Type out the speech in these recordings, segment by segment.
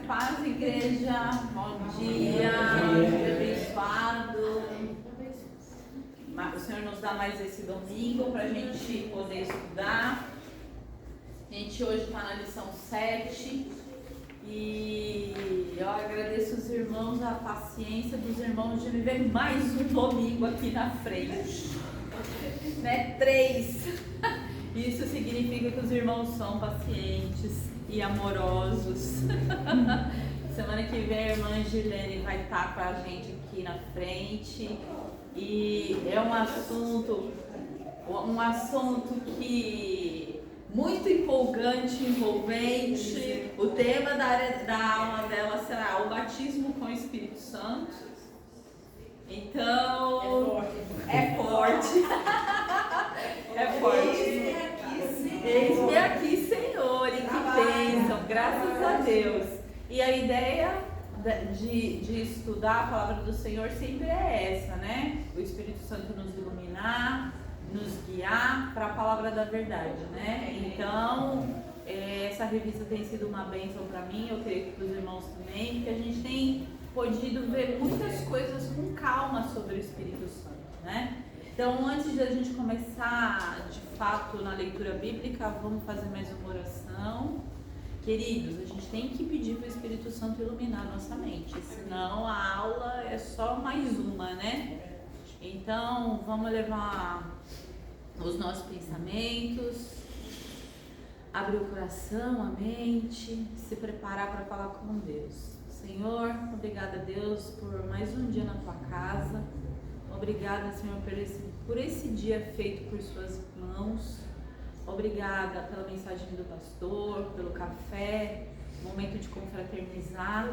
paz, igreja. Bom dia, abençoado. O Senhor nos dá mais esse domingo para a gente poder estudar. A gente hoje está na lição 7 e eu agradeço os irmãos, a paciência dos irmãos de me ver mais um domingo aqui na frente. Né? 3. Isso significa que os irmãos são pacientes e amorosos. Semana que vem a irmã Gilene vai estar com a gente aqui na frente e é um assunto que muito empolgante, envolvente. O tema da aula dela será o batismo com o Espírito Santo. Então é forte. É forte. Eis-me aqui, Senhor, e que bênção, graças a Deus. E a ideia de estudar a palavra do Senhor sempre é essa, né? O Espírito Santo nos iluminar, nos guiar para a palavra da verdade, né? Então, essa revista tem sido uma bênção para mim, eu creio que para os irmãos também, porque a gente tem podido ver muitas coisas com calma sobre o Espírito Santo, né? Então, antes de a gente começar de fato na leitura bíblica, vamos fazer mais uma oração. Queridos, a gente tem que pedir para o Espírito Santo iluminar a nossa mente, senão a aula é só mais uma, né? Então, vamos levar os nossos pensamentos, abrir o coração, a mente, se preparar para falar com Deus. Senhor, obrigada, Deus, por mais um dia na tua casa. Obrigada, Senhor, por esse dia feito por suas mãos. Obrigada pela mensagem do pastor, pelo café, momento de confraternizar.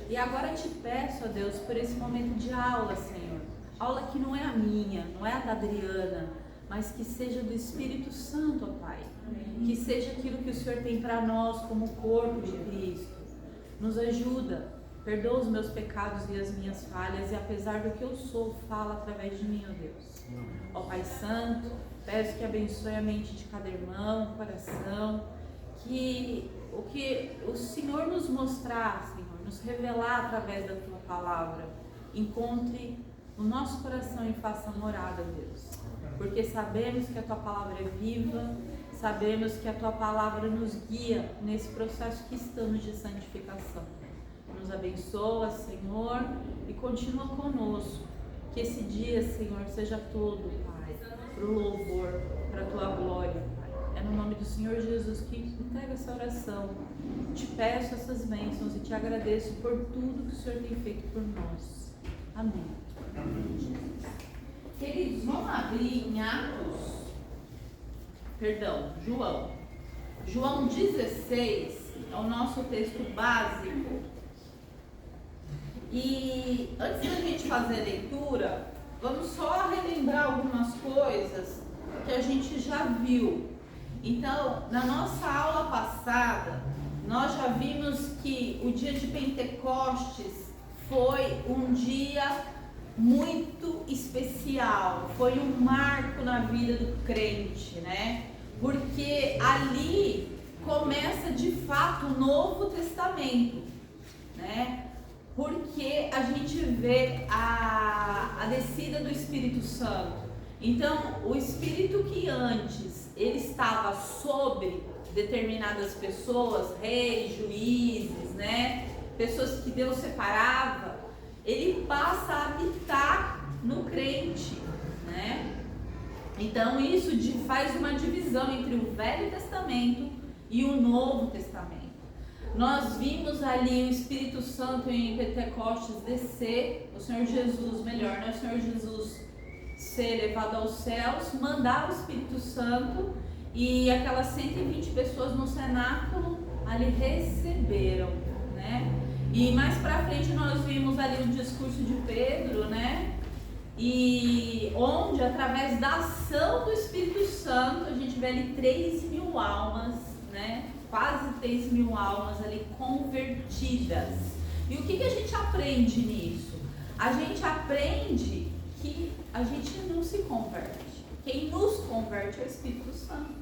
E agora te peço, ó Deus, por esse momento de aula, Senhor. Aula que não é a minha, não é a da Adriana, mas que seja do Espírito Santo, ó Pai. Que seja aquilo que o Senhor tem para nós como corpo de Cristo. Nos ajuda. Perdoa os meus pecados e as minhas falhas, e apesar do que eu sou, fala através de mim, ó Deus. Ó Pai Santo, peço que abençoe a mente de cada irmão, o coração, que o que o Senhor nos mostrar, Senhor, nos revelar através da Tua Palavra, encontre o nosso coração e faça morada, Deus. Porque sabemos que a Tua Palavra é viva, sabemos que a Tua Palavra nos guia nesse processo que estamos de santificação. Nos abençoa, Senhor, e continua conosco. Que esse dia, Senhor, seja todo, Pai, para o louvor, para a Tua glória, Pai. É no nome do Senhor Jesus que entrega essa oração. Te peço essas bênçãos e te agradeço por tudo que o Senhor tem feito por nós. Amém. Amém. Queridos, vamos abrir em João 16 é o nosso texto básico. E antes da gente fazer a leitura, vamos só relembrar algumas coisas que a gente já viu. Então, na nossa aula passada, nós já vimos que o dia de Pentecostes foi um dia muito especial, foi um marco na vida do crente, né? Porque ali começa de fato o Novo Testamento, né? Porque a gente vê a descida do Espírito Santo. Então, o Espírito que antes ele estava sobre determinadas pessoas, reis, juízes, né? Pessoas que Deus separava, ele passa a habitar no crente, né? Então, isso faz uma divisão entre o Velho Testamento e o Novo Testamento. Nós vimos ali o Espírito Santo em Pentecostes descer, o Senhor Jesus, melhor, né? O Senhor Jesus ser levado aos céus, mandar o Espírito Santo e aquelas 120 pessoas no cenáculo ali receberam, né? E mais pra frente nós vimos ali o discurso de Pedro, né? E onde, através da ação do Espírito Santo, a gente vê ali 3.000 almas, né? Quase 3.000 almas ali convertidas. E o que a gente aprende nisso? A gente aprende que a gente não se converte. Quem nos converte é o Espírito Santo.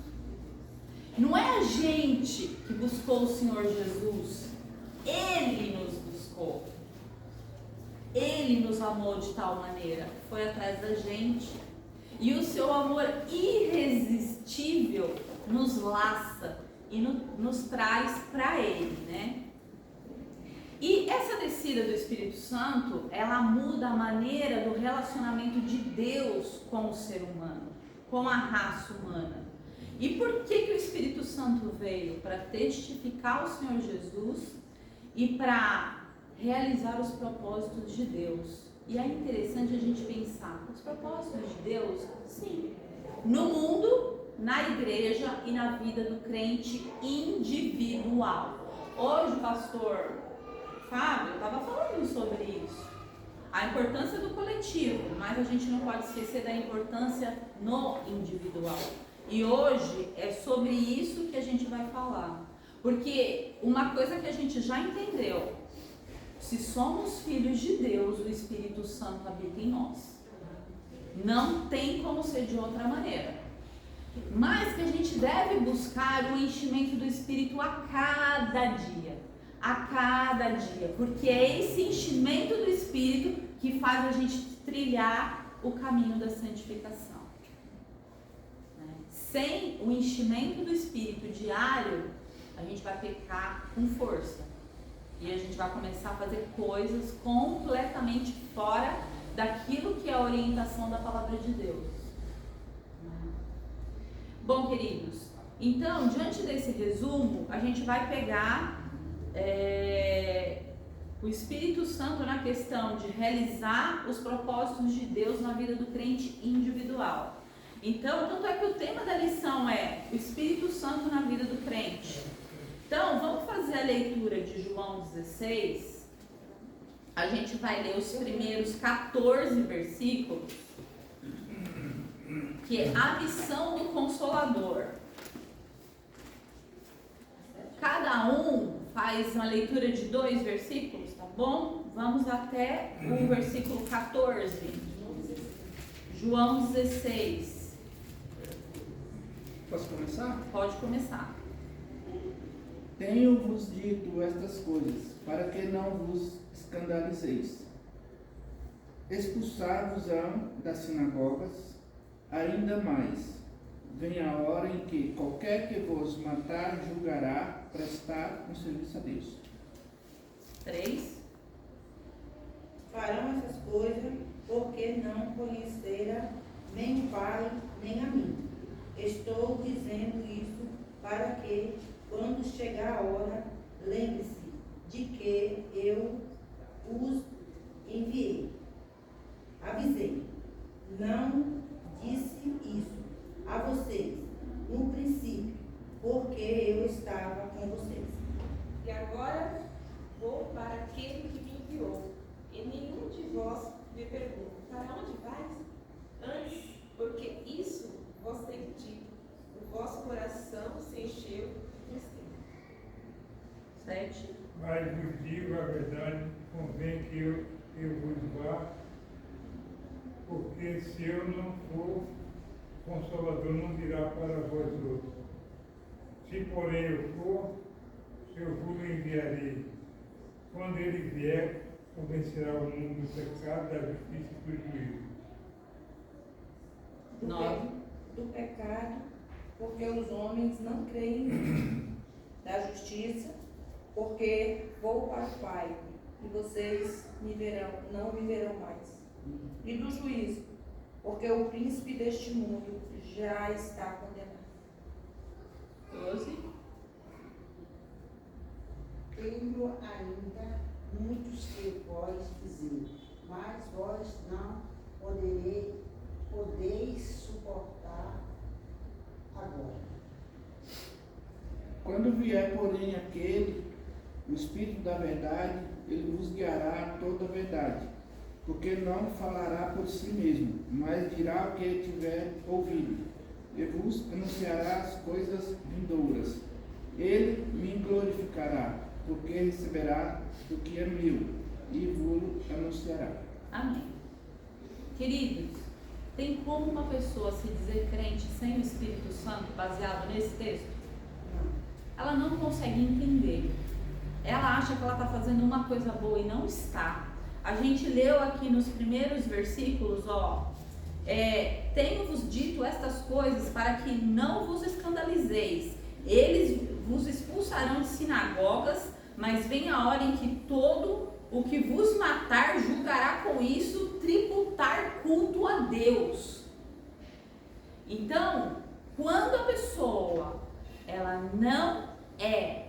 Não é a gente que buscou o Senhor Jesus Ele nos buscou. Ele nos amou de tal maneira, foi atrás da gente. E o seu amor irresistível nos laça e nos traz para Ele, né? E essa descida do Espírito Santo, ela muda a maneira do relacionamento de Deus com o ser humano, com a raça humana. E por que o Espírito Santo veio? Para testificar o Senhor Jesus e para realizar os propósitos de Deus. E é interessante a gente pensar, os propósitos de Deus, sim, no mundo, na igreja e na vida do crente individual. Hoje, pastor Fábio estava falando sobre isso, a importância do coletivo, mas a gente não pode esquecer da importância no individual. E hoje é sobre isso que a gente vai falar, porque uma coisa que a gente já entendeu, se somos filhos de Deus, o Espírito Santo habita em nós. Não tem como ser de outra maneira. Mas que a gente deve buscar o enchimento do Espírito a cada dia. A cada dia. Porque é esse enchimento do Espírito que faz a gente trilhar o caminho da santificação. Sem o enchimento do Espírito diário, a gente vai pecar com força. E a gente vai começar a fazer coisas completamente fora daquilo que é a orientação da palavra de Deus. Bom, queridos, então, diante desse resumo, a gente vai pegar o Espírito Santo na questão de realizar os propósitos de Deus na vida do crente individual. Então, tanto é que o tema da lição é o Espírito Santo na vida do crente. Então, vamos fazer a leitura de João 16. A gente vai ler os primeiros 14 versículos, que é a missão do Consolador. Cada um faz uma leitura de 2 versículos, tá bom? Vamos até o versículo 14. João 16. Posso começar? Pode começar. Tenho-vos dito estas coisas, para que não vos escandalizeis. Expulsar-vos-ão das sinagogas, ainda mais. Vem a hora em que qualquer que vos matar julgará prestar um serviço a Deus. 3. Farão essas coisas porque não conheceram nem o Pai, nem a mim. Estou dizendo isso para que, quando chegar a hora, lembre-se de que eu os enviei. Avisei. Não disse isso a vocês no princípio, porque eu estava com vocês. E agora vou para aquele que me enviou, e nenhum de vós me pergunta, para onde vais? Antes, porque isso vos tenho dito, o vosso coração se encheu de tristeza. 7. Mas vos digo a verdade, convém que eu vos vá, porque se eu não for, o Consolador não virá para vós outros. Se porém eu for, eu vos enviarei. Quando ele vier, convencerá o mundo do pecado, da justiça e do juízo. 9. Do pecado, porque os homens não creem. Da justiça, porque vou para o Pai, e vocês não me verão mais. E do juízo, porque o príncipe deste mundo já está condenado. 12. Tenho ainda muitos que vós dizer, mas vós não podeis suportar agora. Quando vier, porém, aquele, o Espírito da verdade, ele vos guiará a toda a verdade, porque não falará por si mesmo, mas dirá o que tiver ouvido, e vos anunciará as coisas vindouras. Ele me glorificará, porque receberá do que é meu, e vos anunciará. Amém. Queridos, tem como uma pessoa se dizer crente sem o Espírito Santo, baseado nesse texto? Ela não consegue entender. ela acha que ela está fazendo uma coisa boa e não está. A gente leu aqui nos primeiros versículos, tenho-vos dito estas coisas para que não vos escandalizeis. Eles vos expulsarão de sinagogas, mas vem a hora em que todo o que vos matar julgará com isso tributar culto a Deus. Então, quando a pessoa ela não é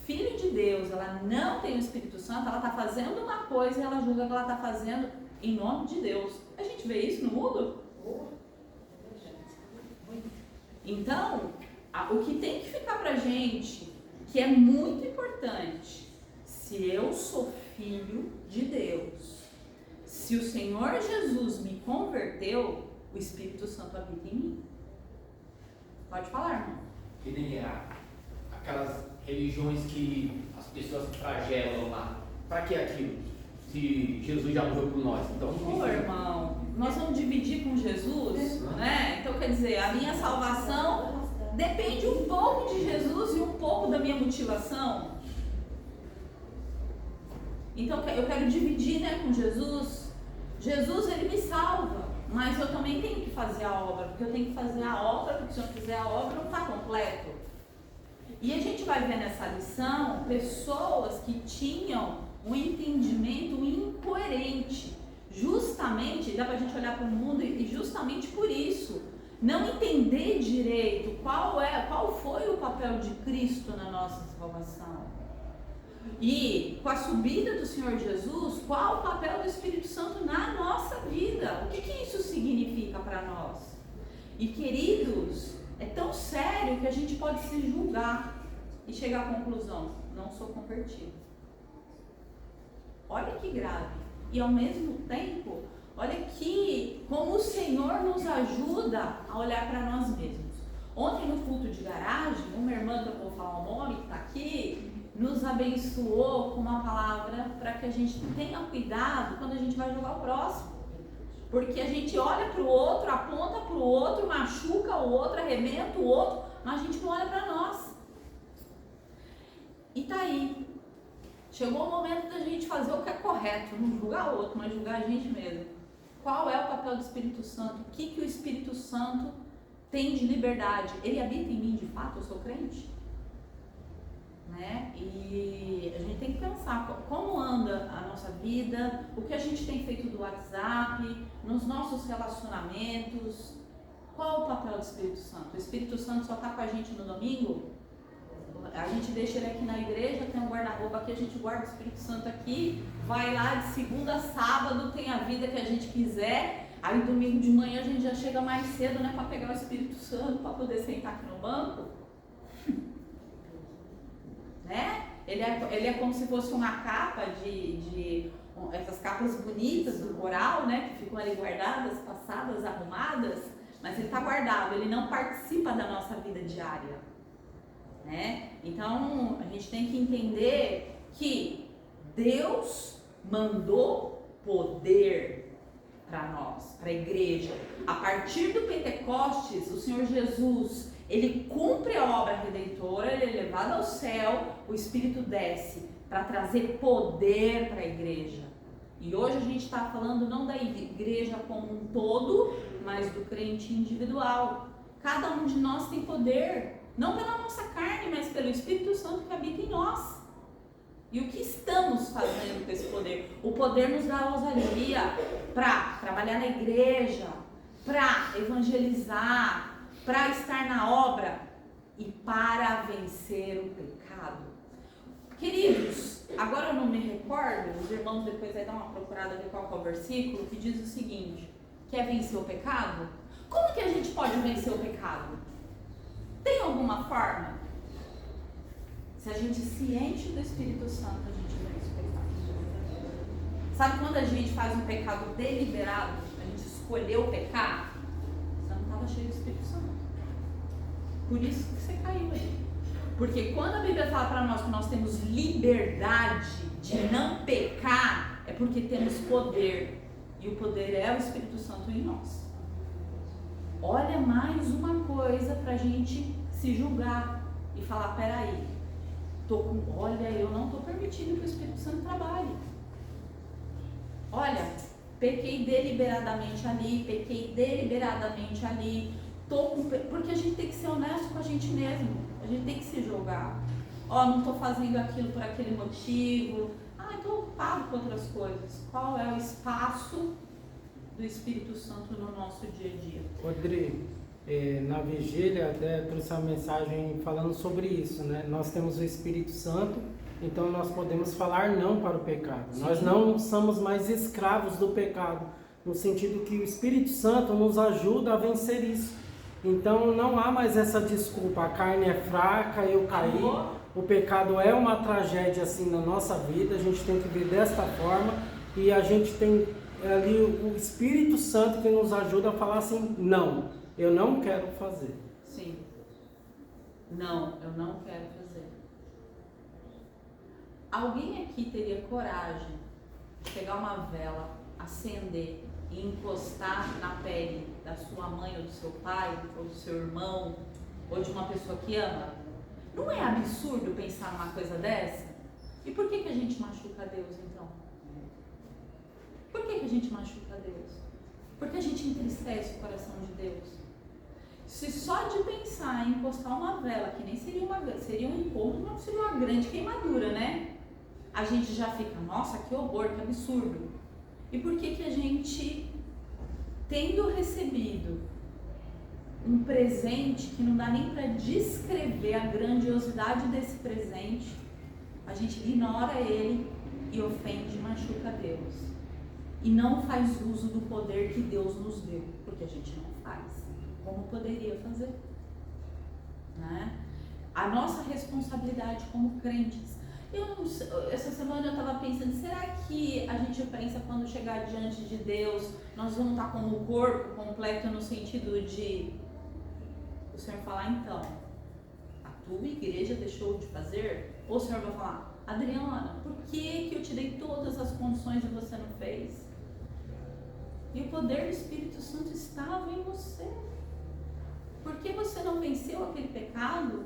filho de Deus, ela não tem o Espírito Santo, ela está fazendo uma coisa e ela julga que ela está fazendo em nome de Deus. A gente vê isso no mundo? Então, o que tem que ficar pra gente, que é muito importante, se eu sou filho de Deus, se o Senhor Jesus me converteu, o Espírito Santo habita em mim. Pode falar, irmão. Que nem aquelas religiões que as pessoas flagelam lá. Para que aquilo? Se Jesus já morreu por nós. Então, Pô, irmão, nós vamos dividir com Jesus, né? Então, quer dizer, a minha salvação depende um pouco de Jesus e um pouco da minha motivação. Então, eu quero dividir, né, com Jesus. Jesus, ele me salva, mas eu também tenho que fazer a obra, porque eu tenho que fazer a obra, porque se eu não fizer a obra, não está completo. E a gente vai ver nessa lição pessoas que tinham um entendimento incoerente. Justamente, dá pra gente olhar para o mundo e justamente por isso, não entender direito qual foi o papel de Cristo na nossa salvação. E com a subida do Senhor Jesus, qual o papel do Espírito Santo na nossa vida? O que isso significa para nós? E queridos, é tão sério que a gente pode se julgar e chegar à conclusão: não sou convertido. Olha que grave. E ao mesmo tempo, olha que como o Senhor nos ajuda a olhar para nós mesmos. Ontem no culto de garagem, uma irmã que eu vou falar o nome, que está aqui, nos abençoou com uma palavra para que a gente tenha cuidado quando a gente vai julgar o próximo. Porque a gente olha para o outro, aponta para o outro, machuca o outro, arrebenta o outro, mas a gente não olha para nós. E tá aí. Chegou o momento da gente fazer o que é correto, não julgar o outro, mas julgar a gente mesmo. Qual é o papel do Espírito Santo? O que o Espírito Santo tem de liberdade? Ele habita em mim de fato? Eu sou crente? Né? E a gente tem que pensar como anda a nossa vida, o que a gente tem feito do WhatsApp, nos nossos relacionamentos. Qual o papel do Espírito Santo? O Espírito Santo só está com a gente no domingo? A gente deixa ele aqui na igreja, tem um guarda-roupa aqui, a gente guarda o Espírito Santo aqui, vai lá de segunda a sábado, tem a vida que a gente quiser, aí domingo de manhã a gente já chega mais cedo, né, para pegar o Espírito Santo, para poder sentar aqui no banco. Né? Ele é como se fosse uma capa essas capas bonitas do coral, né, que ficam ali guardadas, passadas, arrumadas, mas ele está guardado, ele não participa da nossa vida diária. Né? Então a gente tem que entender que Deus mandou poder para nós, para a igreja. A partir do Pentecostes, o Senhor Jesus, ele cumpre a obra redentora, ele é levado ao céu, o Espírito desce para trazer poder para a igreja. E hoje a gente está falando não da igreja como um todo, mas do crente individual. Cada um de nós tem poder. Não pela nossa carne, mas pelo Espírito Santo que habita em nós. E o que estamos fazendo com esse poder? O poder nos dá ousadia para trabalhar na igreja, para evangelizar, para estar na obra e para vencer o pecado. Queridos, agora eu não me recordo, os irmãos depois vai dar uma procurada ver qual é o versículo, que diz o seguinte: quer vencer o pecado? Como que a gente pode vencer o pecado? Tem alguma forma? Se a gente se enche do Espírito Santo, a gente vence o pecado. Sabe quando a gente faz um pecado deliberado, a gente escolheu pecar? Você não estava cheio do Espírito Santo. Por isso que você caiu aí. Porque quando a Bíblia fala para nós que nós temos liberdade de não pecar, é porque temos poder. E o poder é o Espírito Santo em nós. Olha mais uma coisa para a gente se julgar e falar: peraí, olha, eu não estou permitindo que o Espírito Santo trabalhe. Olha, pequei deliberadamente ali, porque a gente tem que ser honesto com a gente mesmo, a gente tem que se julgar. Ó, não estou fazendo aquilo por aquele motivo, estou ocupado com outras coisas. Qual é o espaço do Espírito Santo no nosso dia a dia? Rodrigo, na vigília até trouxe uma mensagem falando sobre isso, né? Nós temos o Espírito Santo, então nós podemos falar não para o pecado. Sim. Nós não somos mais escravos do pecado, no sentido que o Espírito Santo nos ajuda a vencer isso. Então não há mais essa desculpa, a carne é fraca, eu caí. O pecado é uma tragédia assim na nossa vida, a gente tem que ver desta forma, e a gente tem ali o Espírito Santo que nos ajuda a falar assim, não, eu não quero fazer. Sim. Não, eu não quero fazer. Alguém aqui teria coragem de pegar uma vela, acender e encostar na pele da sua mãe ou do seu pai, ou do seu irmão, ou de uma pessoa que ama? Não é absurdo pensar numa coisa dessa? E por que a gente machuca a Deus então? Por que a gente machuca a Deus? Porque a gente entristece o coração de Deus. Se só de pensar em encostar uma vela, que nem seria uma vela, seria um incômodo, não seria uma grande queimadura, né? A gente já fica, nossa, que horror, que absurdo. E por que a gente, tendo recebido um presente que não dá nem para descrever a grandiosidade desse presente, a gente ignora ele e ofende e machuca Deus. E não faz uso do poder que Deus nos deu, porque a gente não faz, como poderia fazer. Né? A nossa responsabilidade como crentes. Essa semana eu estava pensando, será que a gente pensa quando chegar diante de Deus, nós vamos estar como o corpo completo no sentido de o Senhor falar, então, a tua igreja deixou de fazer? Ou o Senhor vai falar, Adriana, por que eu te dei todas as condições e você não fez? E o poder do Espírito Santo estava em você. Por que você não venceu aquele pecado?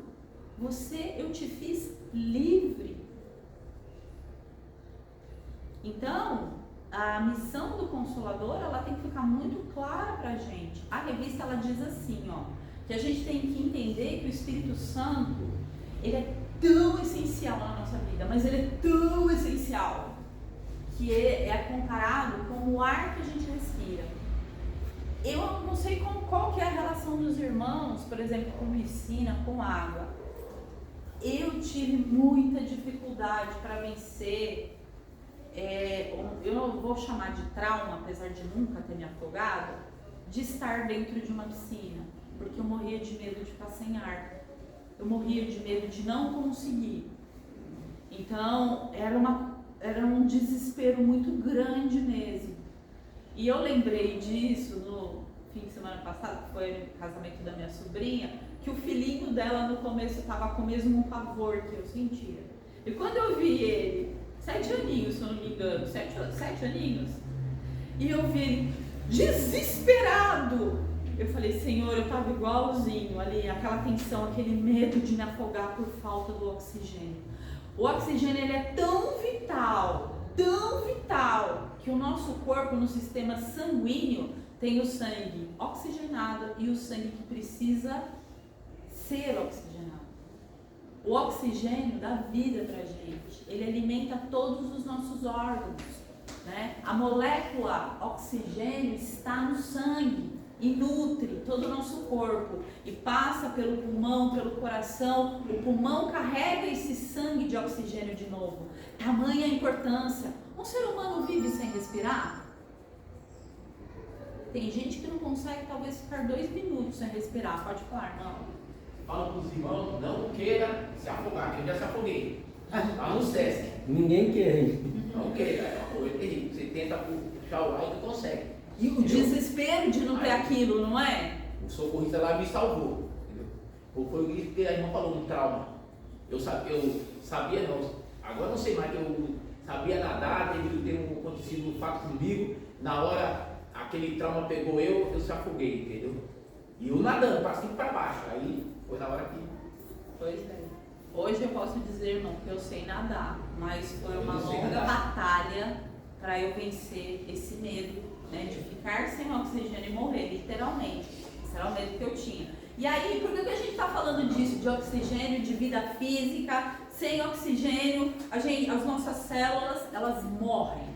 Eu te fiz livre. Então, a missão do Consolador, ela tem que ficar muito clara pra gente. A revista, ela diz assim, que a gente tem que entender que o Espírito Santo, ele é tão essencial na nossa vida, mas ele é tão essencial que é comparado com o ar que a gente respira. Eu não sei qual que é a relação dos irmãos, por exemplo, com piscina, com água. Eu tive muita dificuldade para vencer, eu não vou chamar de trauma, apesar de nunca ter me afogado, de estar dentro de uma piscina, porque eu morria de medo de ficar sem ar. Eu morria de medo de não conseguir. Então, era um desespero muito grande mesmo. E eu lembrei disso no fim de semana passado, que foi no casamento da minha sobrinha, que o filhinho dela no começo estava com o mesmo pavor que eu sentia. E quando eu vi ele, 7 aninhos, se eu não me engano, 7 aninhos, e eu vi ele desesperado, eu falei, Senhor, eu estava igualzinho ali, aquela tensão, aquele medo de me afogar por falta do oxigênio. O oxigênio, ele é tão vital, que o nosso corpo, no sistema sanguíneo, tem o sangue oxigenado e o sangue que precisa ser oxigenado. O oxigênio dá vida pra gente, ele alimenta todos os nossos órgãos, né? A molécula oxigênio está no sangue e nutre todo o nosso corpo e passa pelo pulmão, pelo coração. O pulmão carrega esse sangue de oxigênio de novo. Tamanha a importância. Um ser humano vive sem respirar? Tem gente que não consegue talvez ficar 2 minutos sem respirar. Pode falar, não. Fala para os irmãos, não queira se afogar, que eu já se afoguei. Lá no SESC. Ninguém quer. Não queira, é uma coisa terrível. Você tenta puxar o ar e não consegue. E o desespero de não ter aquilo, não é? O socorrista lá me salvou. Entendeu? Ou foi isso que a irmã falou, um trauma. Eu sabia não, agora não sei mais, que eu sabia nadar, teve acontecido um fato comigo, na hora aquele trauma pegou eu se afoguei, entendeu? E eu nadando, para cima e para baixo. Aí foi na hora que. Pois é. Hoje eu posso dizer, irmão, que eu sei nadar, mas foi uma Eu sei longa nadar. batalha para eu vencer esse medo, né, de ficar sem oxigênio e morrer, literalmente. Esse era o medo que eu tinha. E aí, por que a gente está falando disso, de oxigênio, de vida física? Sem oxigênio, as nossas células, elas morrem.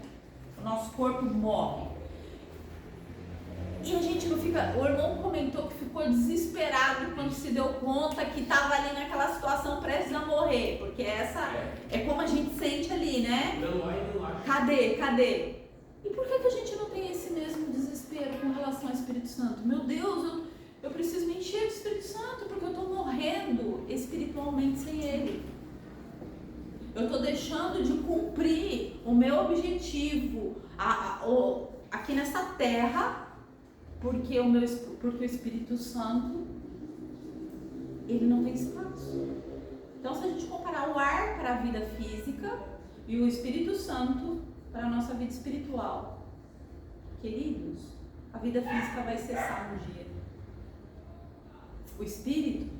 O nosso corpo morre. E a gente não fica... O irmão comentou que ficou desesperado quando se deu conta que estava ali naquela situação prestes a morrer. Porque essa é como a gente sente ali, né? Não vai. Cadê? E por que a gente não tem esse mesmo desespero com relação ao Espírito Santo? Meu Deus, eu preciso me encher do Espírito Santo porque eu estou morrendo espiritualmente sem Ele. Eu estou deixando de cumprir o meu objetivo aqui nessa terra porque o Espírito Santo, ele não tem espaço. Então, se a gente comparar o ar para a vida física e o Espírito Santo para a nossa vida espiritual, queridos, a vida física vai cessar um dia. O Espírito,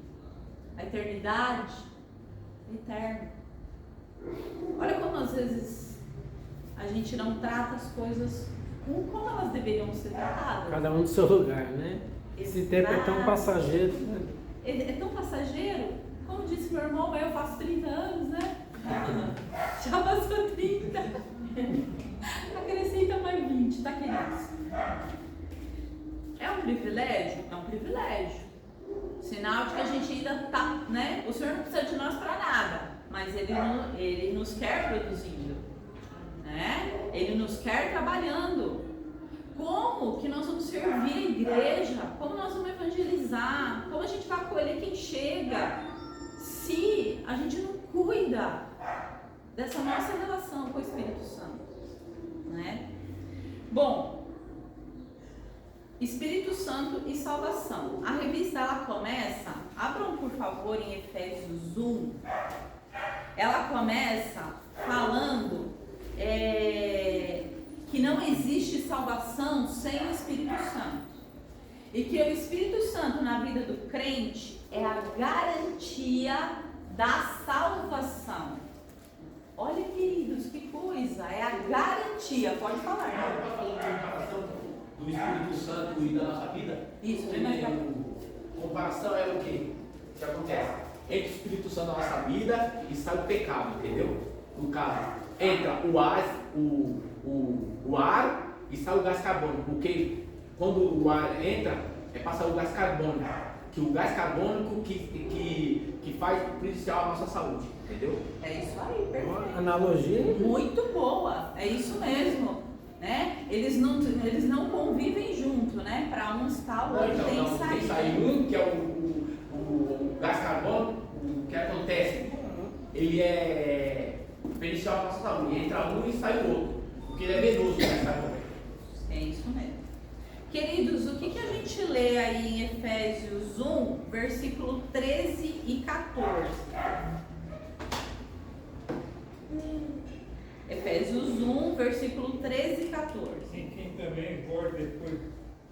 a eternidade, é eterno. Olha como às vezes a gente não trata as coisas como elas deveriam ser tratadas. Cada um no seu lugar, né? Esse tempo é tão passageiro, né? É tão passageiro. Como disse meu irmão, eu faço 30 anos, né? Já passou 30. Acrescenta mais 20, tá, queridos? É um privilégio? É um privilégio. Sinal de que a gente ainda tá, né? O Senhor não precisa de nós para nada, mas Ele nos quer produzindo, né? Ele nos quer trabalhando. Como que nós vamos servir a igreja? Como nós vamos evangelizar? Como a gente vai acolher quem chega? Se a gente não cuida dessa nossa relação com o Espírito Santo, né? Bom, Espírito Santo e salvação. A revista, ela começa, abram por favor em Efésios 1, ela começa falando que não existe salvação sem o Espírito Santo. E que o Espírito Santo na vida do crente é a garantia da salvação. Olha, queridos, que coisa, é a garantia, pode falar. Está falando de comparação do Espírito Santo e da nossa vida? Isso, vem mais pra cá. Comparação é o quê? O que acontece? Entra o Espírito Santo na nossa vida e sai o pecado, entendeu? No caso, entra o ar e sai o gás carbônico, porque quando o ar entra, é passar o gás carbônico, que o gás carbônico que faz prejudicial a nossa saúde, entendeu? É isso aí, perfeito. Uma analogia. Muito boa, é isso mesmo, né? Eles não convivem junto, né? Para um estar, o outro tem que sair. Tem que sair um, que é o gás carbônico, o que acontece, ele é prejudicial à nossa saúde, entra um e sai o outro, porque ele é venoso, o gás carbônico. É isso mesmo. Queridos, o que a gente lê aí em Efésios 1, versículo 13 e 14? Efésios 1, versículo 13 e 14. E quem também pode, depois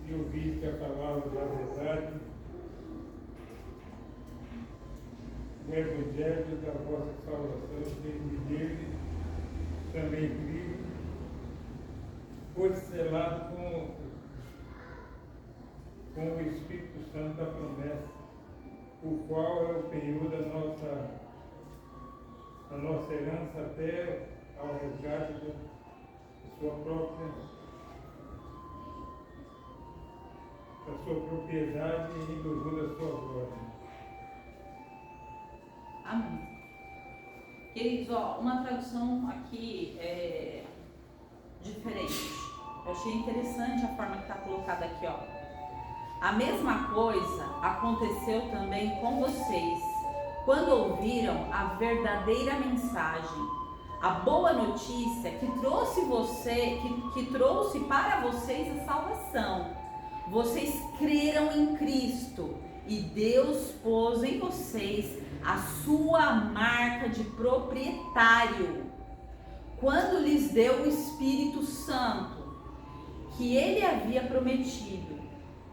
de ouvir que a palavra da verdade, o Evangelho da vossa salvação, tende nele também crido, foi selado com o Espírito Santo da promessa, o qual é o penhor da nossa herança até ao resgate de sua própria, da sua propriedade e em louvor da sua glória. Amém. Queridos, ó, uma tradução aqui diferente. Eu achei interessante a forma que está colocada aqui, ó. A mesma coisa aconteceu também com vocês, quando ouviram a verdadeira mensagem, a boa notícia que trouxe para vocês a salvação. Vocês creram em Cristo e Deus pôs em vocês a sua marca de proprietário, quando lhes deu o Espírito Santo, que Ele havia prometido.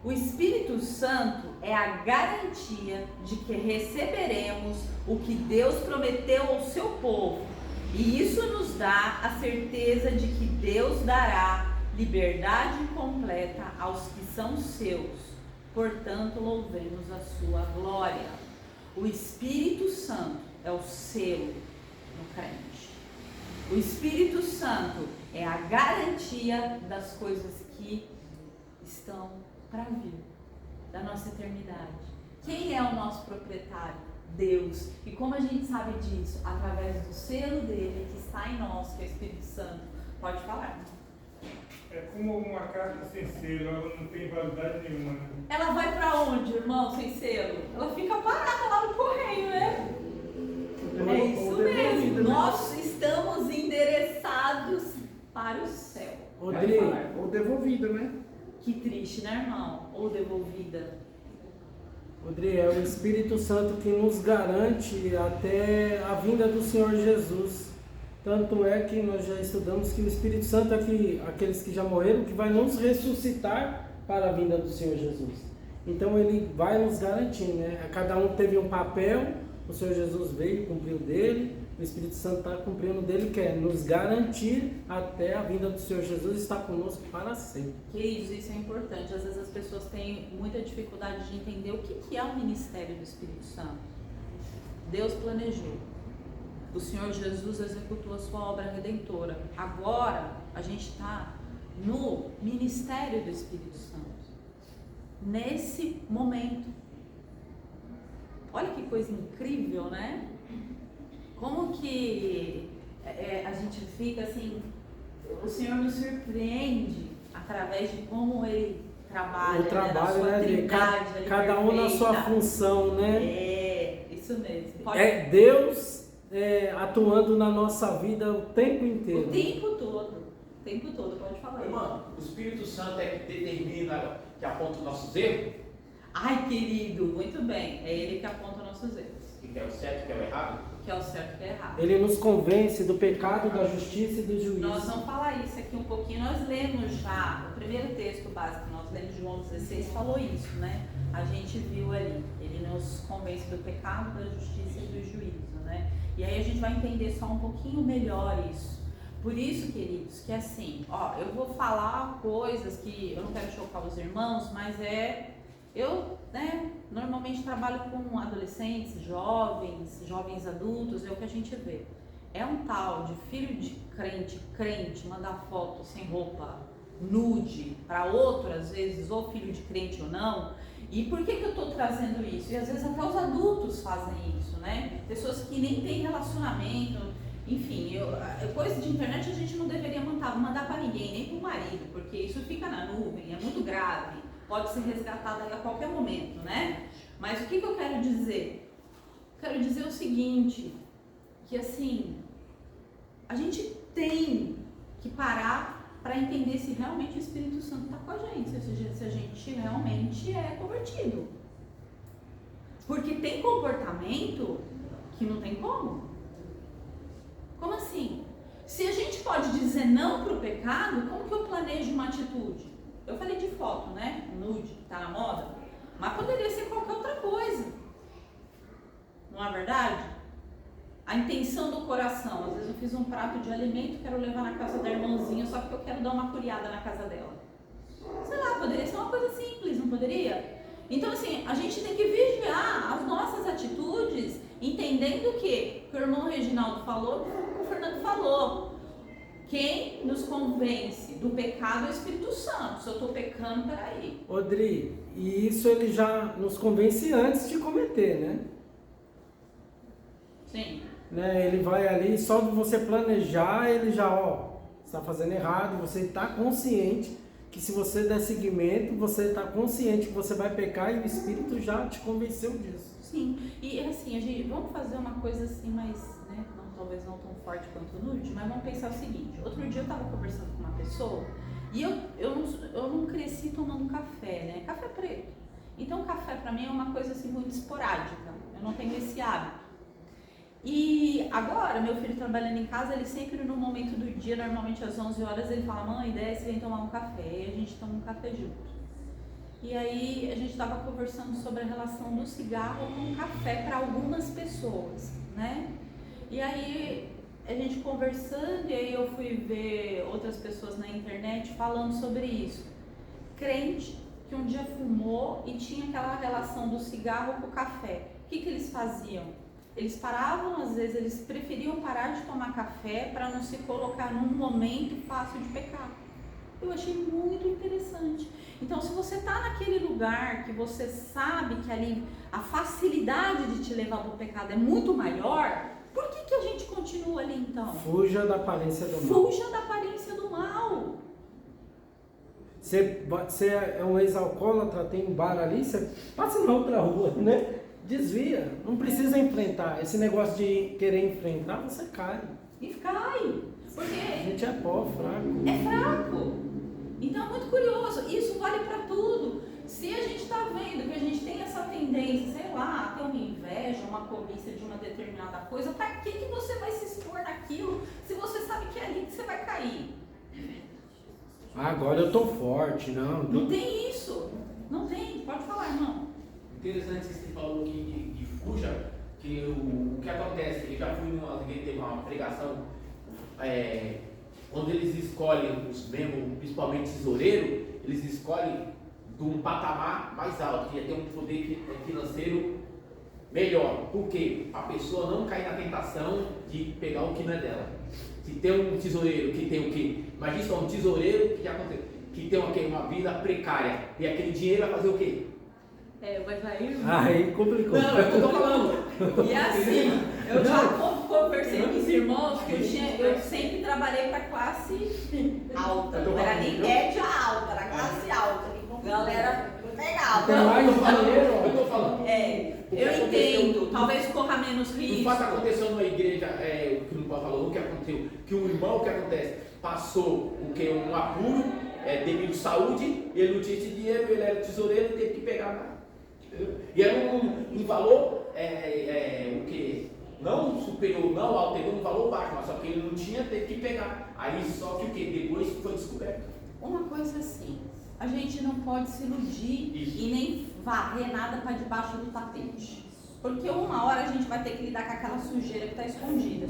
O Espírito Santo é a garantia de que receberemos o que Deus prometeu ao seu povo. E isso nos dá a certeza de que Deus dará liberdade completa aos que são seus. Portanto, louvemos a sua glória. O Espírito Santo é o selo no crente. O Espírito Santo é a garantia das coisas que estão para vir, da nossa eternidade. Quem é o nosso proprietário? Deus. E como a gente sabe disso? Através do selo dele que está em nós, que é o Espírito Santo. Pode falar. É como uma carta sem selo, ela não tem validade nenhuma, né? Ela vai para onde, irmão, sem selo? Ela fica parada lá no correio, né? É isso mesmo. Nós estamos endereçados para o céu. Ou devolvida, né? Que triste, né, irmão? Ou devolvida. Rodrigo, é o Espírito Santo que nos garante até a vinda do Senhor Jesus. Tanto é que nós já estudamos que o Espírito Santo é aqueles que já morreram, que vai nos ressuscitar para a vinda do Senhor Jesus. Então ele vai nos garantir, né? Cada um teve um papel, o Senhor Jesus veio, cumpriu dele, o Espírito Santo está cumprindo dele, que é nos garantir até a vinda do Senhor Jesus estar conosco para sempre. Queridos, isso é importante. Às vezes as pessoas têm muita dificuldade de entender o que é o ministério do Espírito Santo. Deus planejou. O Senhor Jesus executou a sua obra redentora. Agora a gente está no ministério do Espírito Santo. Nesse momento. Olha que coisa incrível, né? Como que a gente fica assim, o Senhor nos surpreende através de como Ele trabalha, o trabalho, né? Na sua né? trindade, Cada um na sua função, né? É, isso mesmo. É Deus atuando na nossa vida o tempo inteiro. O tempo todo, pode falar. Irmão, o Espírito Santo é que determina, que aponta os nossos erros? Ai, querido, muito bem. É Ele que aponta nossos erros. Que é o certo e que é o errado? Que é o certo e que é errado. Ele nos convence do pecado, da justiça e do juízo. Nós vamos falar isso aqui um pouquinho. Nós lemos já, o primeiro texto básico que nós lemos, João 16, falou isso, né? A gente viu ali. Ele nos convence do pecado, da justiça e do juízo, né? E aí a gente vai entender só um pouquinho melhor isso. Por isso, queridos, que assim, ó, eu vou falar coisas que eu não quero chocar os irmãos, mas eu, né, normalmente trabalho com adolescentes, jovens adultos, é o que a gente vê. É um tal de filho de crente, mandar foto sem roupa, nude, para outro, às vezes, ou filho de crente ou não. E por que eu estou trazendo isso? E às vezes até os adultos fazem isso, né? Pessoas que nem têm relacionamento, enfim, coisa de internet a gente não deveria mandar para ninguém, nem para o marido, porque isso fica na nuvem, é muito grave. Pode ser resgatado a qualquer momento, né? Mas o que eu quero dizer? Quero dizer o seguinte, que assim, a gente tem que parar para entender se realmente o Espírito Santo está com a gente, se a gente realmente é convertido. Porque tem comportamento que não tem como. Como assim? Se a gente pode dizer não para o pecado, como que eu planejo uma atitude? Eu falei de foto, né? Nude, que tá na moda. Mas poderia ser qualquer outra coisa. Não é verdade? A intenção do coração. Às vezes eu fiz um prato de alimento, quero levar na casa da irmãzinha, só que eu quero dar uma curiada na casa dela. Sei lá, poderia ser uma coisa simples, não poderia? Então assim, a gente tem que vigiar as nossas atitudes, entendendo que o irmão Reginaldo falou, o Fernando falou. Quem nos convence do pecado é o Espírito Santo. Se eu estou pecando, peraí. Rodrigo, e isso ele já nos convence antes de cometer, né? Sim. Né? Ele vai ali, só de você planejar, ele já, está fazendo errado, você está consciente que se você der seguimento, você está consciente que você vai pecar e o Espírito já te convenceu disso. Sim, e assim, vamos fazer uma coisa assim mais, né, talvez não tão forte quanto o nude, mas vamos pensar o seguinte. Outro dia eu estava conversando com uma pessoa e eu não cresci tomando café, né, café preto. Então café para mim é uma coisa assim muito esporádica, eu não tenho esse hábito. E agora, meu filho trabalhando em casa, ele sempre no momento do dia, normalmente às 11 horas, ele fala, mãe, desce, vem tomar um café. E a gente toma um café junto. E aí a gente estava conversando sobre a relação do cigarro com o café para algumas pessoas, né? E aí a gente conversando, e aí eu fui ver outras pessoas na internet falando sobre isso. Crente que um dia fumou e tinha aquela relação do cigarro com o café. O que eles faziam? Eles paravam, às vezes eles preferiam parar de tomar café para não se colocar num momento fácil de pecar. Eu achei muito interessante. Então, se você está naquele lugar que você sabe que ali a facilidade de te levar para o pecado é muito maior, por que a gente continua ali então? Fuja da aparência do mal. Fuja da aparência do mal. Você é um ex-alcoólatra, tem um bar ali, você passa na outra rua, né? Desvia. Não precisa enfrentar. Esse negócio de querer enfrentar, você cai. E cai. Porque A gente é pó, fraco. é fraco. Então é muito curioso, isso vale para tudo. Se a gente está vendo que a gente tem essa tendência, sei lá, a ter uma inveja, uma cobiça de uma determinada coisa, para que você vai se expor naquilo se você sabe que é ali que você vai cair? Agora eu tô forte, não. Não tem isso. Não tem. Pode falar, irmão. Interessante que você falou aqui de fuja, que o que acontece, eu já fui numa igreja, teve uma pregação, quando eles escolhem os membros, principalmente tesoureiro, eles escolhem de um patamar mais alto, que ia ter um poder financeiro melhor. Por quê? A pessoa não cair na tentação de pegar o que não é dela. Se tem um tesoureiro que tem o quê? Imagina só um tesoureiro que tem uma vida precária, e aquele dinheiro vai fazer o quê? Vai sair. Aí complicou. Não, é o que eu tô falando. E assim, eu já conversei com os irmãos que eu sempre trabalhei para classe alta. Não era nem média alta, era classe alta. Galera pegava. Tem mais dinheiro, ó. Eu tô falando. Eu entendo, talvez corra menos O risco. fato aconteceu numa igreja, o que o Paulo falou, o que aconteceu? Que um irmão, o que acontece? Passou um apuro devido à saúde, ele não tinha esse dinheiro, ele era tesoureiro e teve que pegar nada. E era um valor, o que? Não superior, não alto, um valor baixo, mas só que ele não tinha, teve que pegar. Aí só que o que? Depois foi descoberto. Uma coisa assim, a gente não pode se iludir e nem varrer nada para debaixo do tapete. Porque uma hora a gente vai ter que lidar com aquela sujeira que está escondida.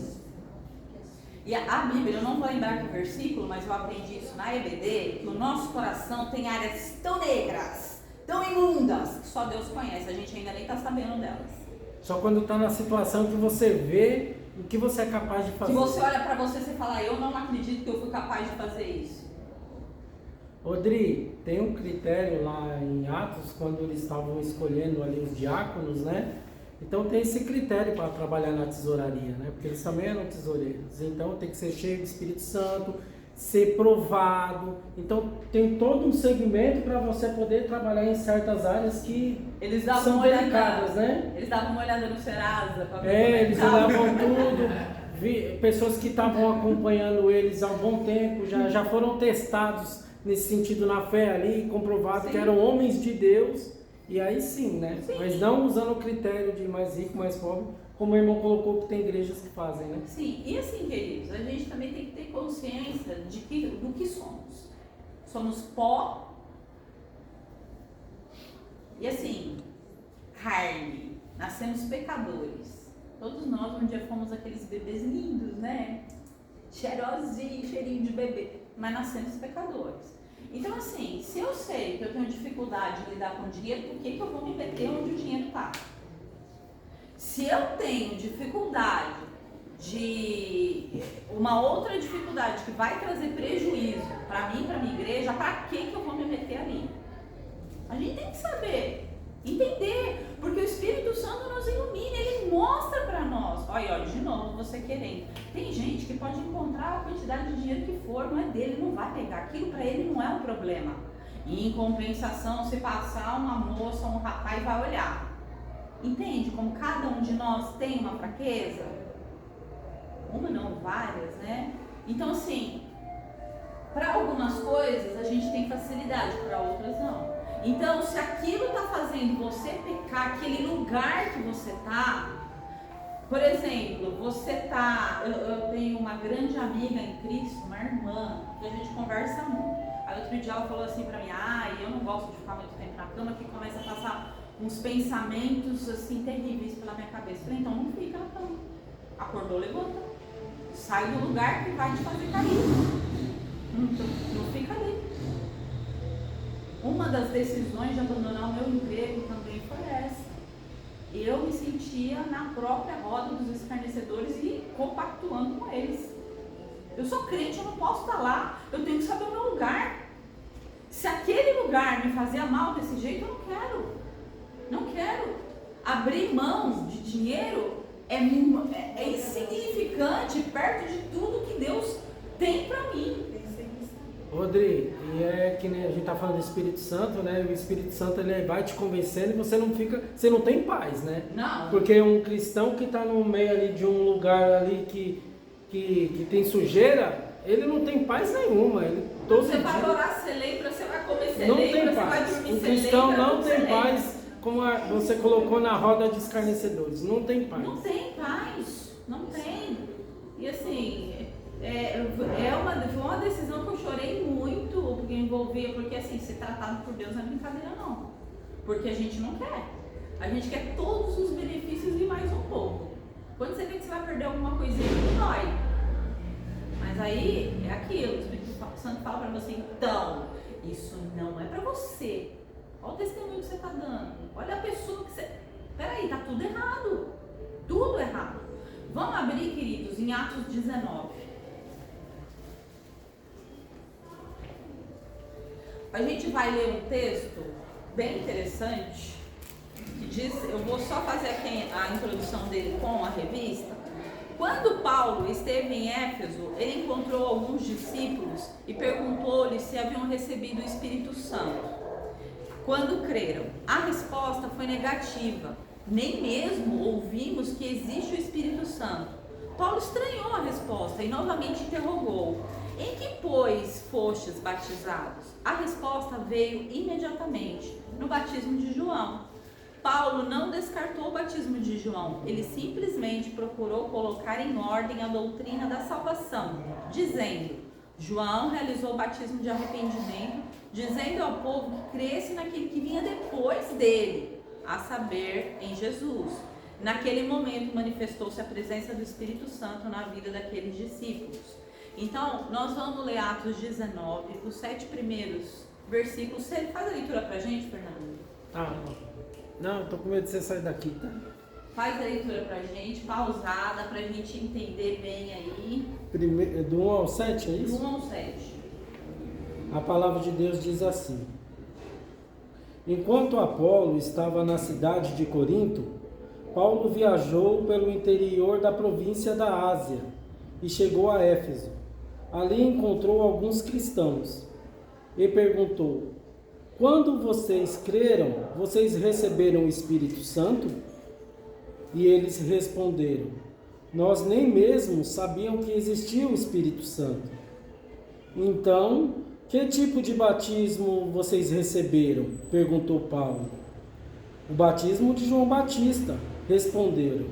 E a Bíblia, eu não vou lembrar que versículo, mas eu aprendi isso na EBD, que o nosso coração tem áreas tão negras, tão imundas, que só Deus conhece, a gente ainda nem está sabendo delas. Só quando está na situação que você vê o que você é capaz de fazer. Que você olha para você e fala, eu não acredito que eu fui capaz de fazer isso. Odri, tem um critério lá em Atos, quando eles estavam escolhendo ali os diáconos, né? Então tem esse critério para trabalhar na tesouraria, né? Porque eles também eram tesoureiros. Então tem que ser cheio do Espírito Santo, ser provado. Então tem todo um segmento para você poder trabalhar em certas áreas que Eles davam são uma olhada, delicadas, né? Eles davam uma olhada no Serasa para ver Eles olhavam tudo. Pessoas que estavam acompanhando eles há um bom tempo já foram testados nesse sentido na fé ali, comprovado que eram homens de Deus. E aí sim, né? Sim. Mas não usando o critério de mais rico, mais pobre, como o irmão colocou que tem igrejas que fazem, né? Sim, e assim, queridos, a gente também tem que ter consciência do que somos. Somos pó e assim, carne, nascemos pecadores. Todos nós um dia fomos aqueles bebês lindos, né? Cheirosinho, cheirinho de bebê, mas nascemos pecadores. Então assim, se eu sei que eu tenho dificuldade de lidar com dinheiro, por que eu vou me meter onde o dinheiro está? Se eu tenho dificuldade de uma outra dificuldade que vai trazer prejuízo para mim, para minha igreja, para que eu vou me meter ali? A gente tem que saber, entender, porque o Espírito Santo nos ilumina, ele mostra para nós. Olha, de novo você querendo. Tem gente que pode encontrar a quantidade de dinheiro que for, não é dele, não vai pegar. Aquilo para ele não é um problema. E em compensação, se passar uma moça, um rapaz vai olhar. Entende como cada um de nós tem uma fraqueza? Uma não, várias, né? Então assim, para algumas coisas a gente tem facilidade, para outras não. Então se aquilo está fazendo você pecar, aquele lugar que você está, Por exemplo, eu tenho uma grande amiga em Cristo, uma irmã, que a gente conversa muito. Aí outro dia ela falou assim pra mim, eu não gosto de ficar muito tempo na cama, que começa a passar uns pensamentos assim terríveis pela minha cabeça. Eu falei, então não fica na cama. Acordou, levanta. Sai do lugar que vai te fazer cair. Não fica ali. Uma das decisões de abandonar o meu emprego também foi essa. Eu me sentia na própria roda dos escarnecedores e compactuando com eles. Eu sou crente, eu não posso estar lá, eu tenho que saber o meu lugar. Se aquele lugar me fazia mal desse jeito, eu não quero. Não quero. Abrir mão de dinheiro é insignificante perto de tudo que Deus tem para mim. Rodrigo, e é que nem a gente tá falando do Espírito Santo, né? O Espírito Santo ele vai te convencendo e você não tem paz, né? Não. Porque um cristão que tá no meio ali de um lugar ali que tem sujeira, ele não tem paz nenhuma. Você vai orar, você lembra, você vai comer, você não lembra, tem você paz. vai dormir, O você cristão lembra, não tem você paz, como você colocou na roda de escarnecedores. Não tem paz. Não tem paz, não tem. E assim, foi uma decisão que eu chorei muito, porque envolvia, porque assim, ser tratado por Deus não é brincadeira não. Porque a gente não quer. A gente quer todos os benefícios e mais um pouco. Quando você vê que você vai perder alguma coisinha, dói. Mas aí é aquilo, o Espírito Santo fala pra você, então, isso não é pra você. Olha o testemunho que você está dando. Olha a pessoa que você... Peraí, tá tudo errado. Tudo errado. Vamos abrir, queridos, em Atos 19. A gente vai ler um texto bem interessante, que diz, eu vou só fazer aqui a introdução dele com a revista. Quando Paulo esteve em Éfeso, ele encontrou alguns discípulos e perguntou-lhes se haviam recebido o Espírito Santo quando creram. A resposta foi negativa. Nem mesmo ouvimos que existe o Espírito Santo. Paulo estranhou a resposta e novamente interrogou: em que, pois, fostes batizados? A resposta veio imediatamente: no batismo de João. Paulo não descartou o batismo de João, ele simplesmente procurou colocar em ordem a doutrina da salvação, dizendo: João realizou o batismo de arrependimento, dizendo ao povo que cresce naquele que vinha depois dele, a saber, em Jesus. Naquele momento manifestou-se a presença do Espírito Santo na vida daqueles discípulos. Então, nós vamos ler Atos 19, os 7 primeiros versículos. Você faz a leitura pra gente, Fernando? Não, eu tô com medo de você sair daqui, tá? Faz a leitura pra gente, pausada, pra gente entender bem aí. Do 1 ao 7, é isso? Do 1 ao 7. A palavra de Deus diz assim: enquanto Apolo estava na cidade de Corinto, Paulo viajou pelo interior da província da Ásia e chegou a Éfeso. Ali encontrou alguns cristãos e perguntou: quando vocês creram, vocês receberam o Espírito Santo? E eles responderam: nós nem mesmo sabíamos que existia o Espírito Santo. Então, que tipo de batismo vocês receberam? Perguntou Paulo. O batismo de João Batista, responderam.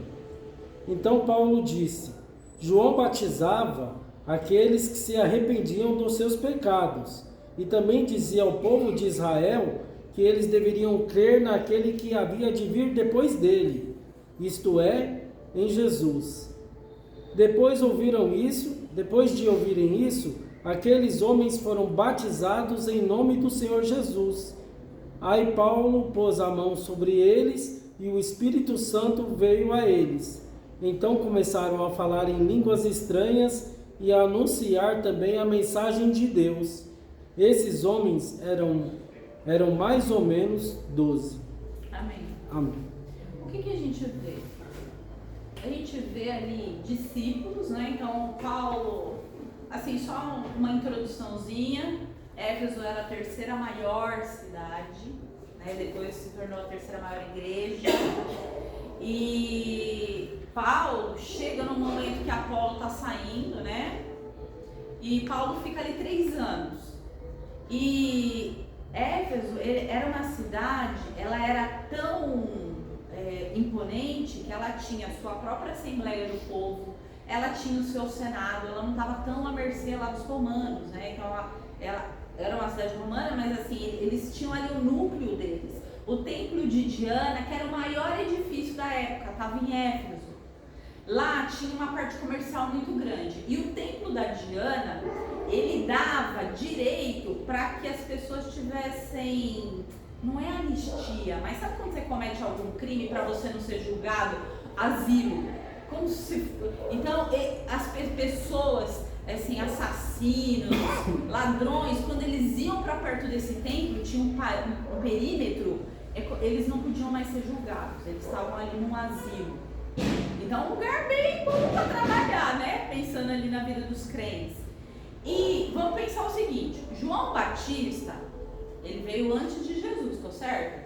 Então Paulo disse: João batizava aqueles que se arrependiam dos seus pecados, e também dizia ao povo de Israel que eles deveriam crer naquele que havia de vir depois dele, isto é, em Jesus. Depois de ouvirem isso, aqueles homens foram batizados em nome do Senhor Jesus. Aí Paulo pôs a mão sobre eles e o Espírito Santo veio a eles. Então começaram a falar em línguas estranhas e a anunciar também a mensagem de Deus. Esses homens eram mais ou menos 12. Amém. Amém. O que a gente vê? A gente vê ali discípulos, né? Então, Paulo, assim, só uma introduçãozinha. Éfeso era a terceira maior cidade, né? Depois se tornou a terceira maior igreja. E Paulo chega no momento que Apolo está saindo, né? E Paulo fica ali 3 anos. E Éfeso era uma cidade, ela era tão imponente, que ela tinha a sua própria Assembleia do Povo, ela tinha o seu Senado, ela não estava tão à mercê lá dos romanos, né? Então ela era uma cidade romana, mas assim, eles tinham ali o núcleo deles. O templo de Diana, que era o maior edifício da época, estava em Éfeso. Lá tinha uma parte comercial muito grande. E o templo da Diana, ele dava direito para que as pessoas tivessem, não é anistia, mas sabe quando você comete algum crime para você não ser julgado? Asilo. Como se... Então, as pessoas, assim, assassinos, ladrões, quando eles iam para perto desse templo, tinha um perímetro, eles não podiam mais ser julgados, eles estavam ali num asilo. Então, um lugar bem bom para trabalhar, né? Pensando ali na vida dos crentes. E vamos pensar o seguinte: João Batista, ele veio antes de Jesus, tô certo?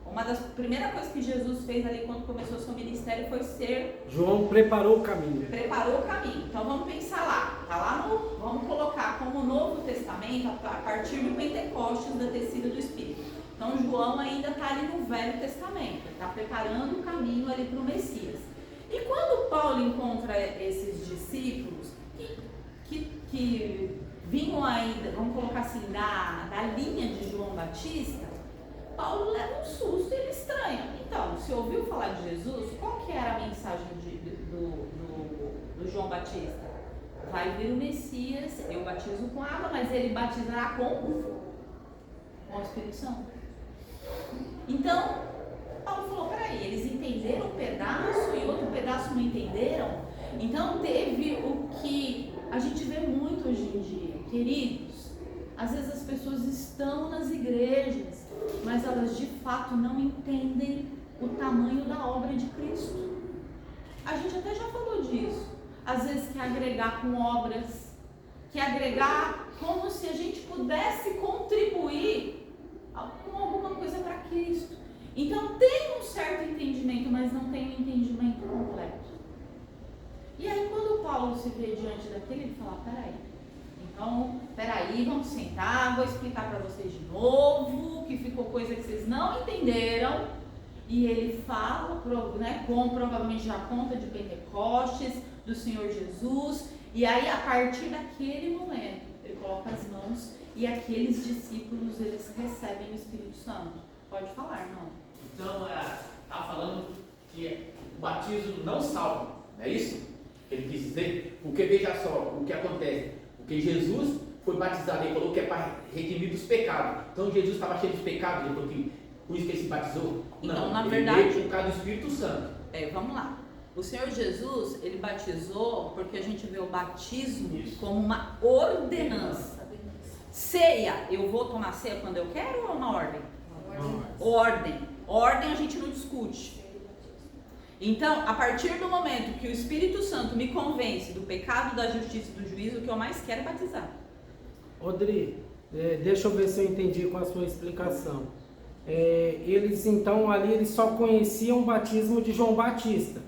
Uma das primeiras coisas que Jesus fez ali quando começou o seu ministério foi ser... João preparou o caminho. Preparou o caminho. Então vamos pensar lá. Tá lá no... Vamos colocar como Novo Testamento a partir do Pentecostes, da descida do Espírito. Então João ainda está ali no Velho Testamento. Ele está preparando o caminho ali para o Messias. E quando Paulo encontra esses discípulos que vinham ainda, vamos colocar assim, da linha de João Batista, Paulo leva um susto e ele estranha. Então, se ouviu falar de Jesus, qual que era a mensagem do João Batista? Vai vir o Messias, eu batizo com água, mas ele batizará com o Espírito Santo. Então, Paulo falou, peraí, eles entenderam um pedaço e outro pedaço não entenderam? Então teve o que a gente vê muito hoje em dia, queridos. Às vezes as pessoas estão nas igrejas, mas elas de fato não entendem o tamanho da obra de Cristo. A gente até já falou disso. Às vezes quer agregar com obras, quer agregar como se a gente pudesse contribuir com alguma coisa para Cristo. Então tem um certo entendimento, mas não tem um entendimento completo. E aí quando Paulo se vê diante daquele, ele fala, peraí, vamos sentar, vou explicar para vocês de novo, que ficou coisa que vocês não entenderam. E ele fala, né, como provavelmente já conta de Pentecostes, do Senhor Jesus. E aí a partir daquele momento, ele coloca as mãos e aqueles discípulos, eles recebem o Espírito Santo. Pode falar, não? Então, está falando que o batismo não salva, não é isso? Ele quis dizer, porque veja só o que acontece, porque Jesus foi batizado, ele falou que é para redimir dos pecados. Então Jesus estava cheio dos pecados, por isso que ele se batizou? Então, não, na ele verdade, veio por causa do Espírito Santo. Vamos lá. O Senhor Jesus, ele batizou porque a gente vê o batismo como uma ordenança. Ceia, eu vou tomar ceia quando eu quero ou é uma ordem? Ordem a gente não discute. Então, a partir do momento que o Espírito Santo me convence do pecado, da justiça e do juízo, o que eu mais quero é batizar. Odri, deixa eu ver se eu entendi com a sua explicação. Eles então ali eles só conheciam o batismo de João Batista.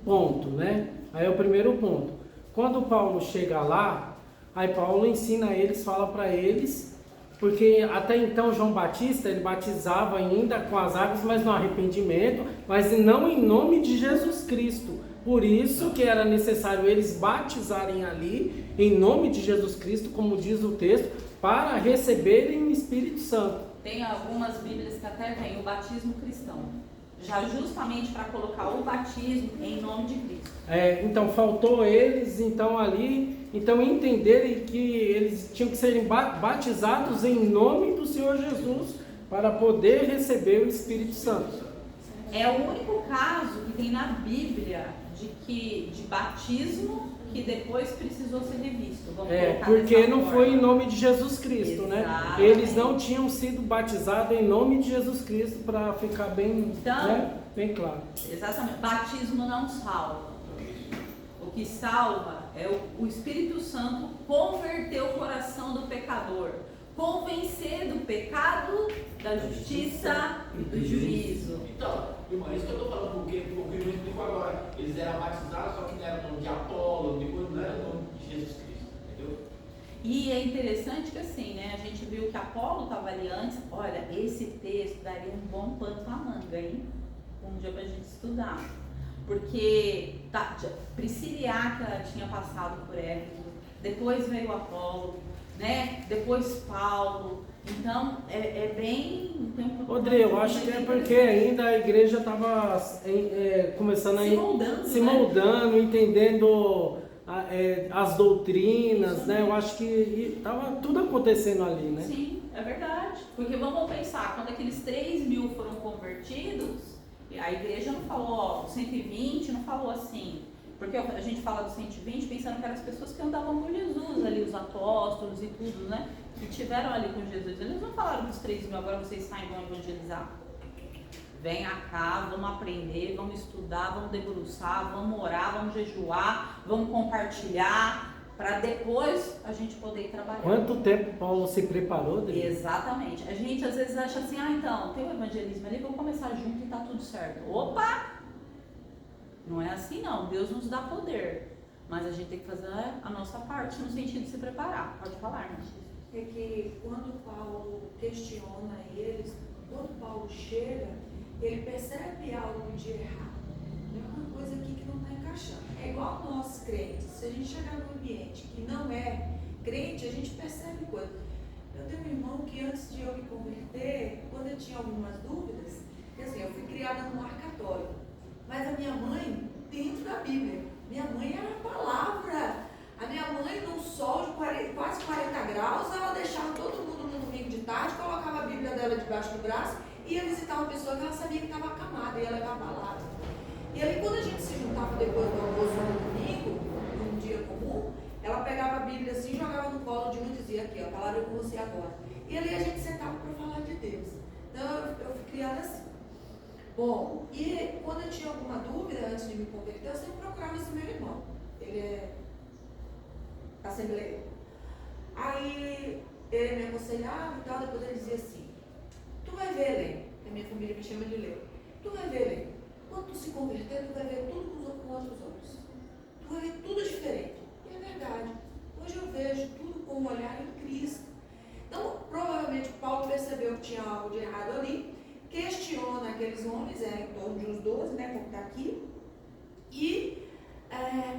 Ponto, né? Aí é o primeiro ponto. Quando Paulo chega lá, aí Paulo ensina eles, fala para eles, porque até então João Batista ele batizava ainda com as águas, mas no arrependimento, mas não em nome de Jesus Cristo. Por isso que era necessário eles batizarem ali em nome de Jesus Cristo, como diz o texto, para receberem o Espírito Santo. Tem algumas bíblias que até tem o batismo cristão, já justamente para colocar o batismo em nome de Cristo. Então faltou eles então ali, então entenderem que eles tinham que serem batizados em nome do Senhor Jesus para poder receber o Espírito Santo. É o único caso que tem na Bíblia de batismo que depois precisou ser revisto. Porque não foi em nome de Jesus Cristo, exatamente, né? Eles não tinham sido batizados em nome de Jesus Cristo, para ficar bem, então, né? Bem claro. Exatamente. Batismo não salva. O que salva é o Espírito Santo converter o coração do pecador, convencer do pecado, da justiça e do juízo. Então, irmão, é isso que eu estou falando, porque o que eu explico agora, eles eram batizados, só que não era o nome de Apolo, depois não era o nome de Jesus Cristo, entendeu? E é interessante que assim, né, a gente viu que Apolo estava ali antes. Olha, esse texto daria um bom pano para manga, hein? um dia pra gente estudar. Porque Priscila e Áquila tinha passado por Éfeso, depois veio Apolo, né? Depois Paulo. Então, é bem... Rodrigo, eu acho que é porque ainda a igreja estava começando a se moldando, entendendo as doutrinas, né? Eu acho que estava tudo acontecendo ali, né? Sim, é verdade. Porque vamos pensar, quando aqueles 3.000 foram convertidos, a igreja não falou, 120 não falou assim. Porque a gente fala dos 120 pensando que eram as pessoas que andavam com Jesus, ali os apóstolos e tudo, né? Que tiveram ali com Jesus. Eles não falaram dos 3.000, agora vocês saem e vão evangelizar. Venha cá, vamos aprender, vamos estudar, vamos debruçar, vamos orar, vamos jejuar, vamos compartilhar, para depois a gente poder trabalhar. Quanto tempo Paulo se preparou, Adriano? Exatamente. A gente às vezes acha assim, então, tem o evangelismo ali, vamos começar junto e tá tudo certo. Opa! Não é assim não, Deus nos dá poder, mas a gente tem que fazer a nossa parte no sentido de se preparar. Pode falar, irmã. É que quando Paulo questiona eles, quando Paulo chega, ele percebe algo de errado. É uma coisa aqui que não está encaixando. É igual nós crentes, se a gente chegar num ambiente que não é crente, a gente percebe coisas. Eu tenho um irmão que antes de eu me converter, quando eu tinha algumas dúvidas, porque assim, eu fui criada num lar católico, mas a minha mãe, dentro da Bíblia, minha mãe era a palavra. A minha mãe, num sol de quase 40 graus, ela deixava todo mundo no domingo de tarde, colocava a Bíblia dela debaixo do braço e ia visitar uma pessoa que ela sabia que estava acamada, ia levar a palavra. E aí, quando a gente se juntava depois do almoço no domingo, num dia comum, ela pegava a Bíblia assim, jogava no colo de um e dizia: aqui, ó, a palavra é com você agora. E ali a gente sentava para falar de Deus. Então, eu fui criada assim. Bom, e quando eu tinha alguma dúvida antes de me converter, eu sempre procurava esse meu irmão. Ele é assembleia. Aí ele me aconselhava e tal, depois ele dizia assim: tu vai ver, Lê, a minha família me chama de Lê, tu vai ver, Lê, quando tu se converter, tu vai ver tudo com outros olhos, tu vai ver tudo diferente. E é verdade, hoje eu vejo tudo com um olhar em Cristo. Então, provavelmente Paulo percebeu que tinha algo de errado ali, questiona aqueles homens, em torno de uns 12, né, como está aqui, e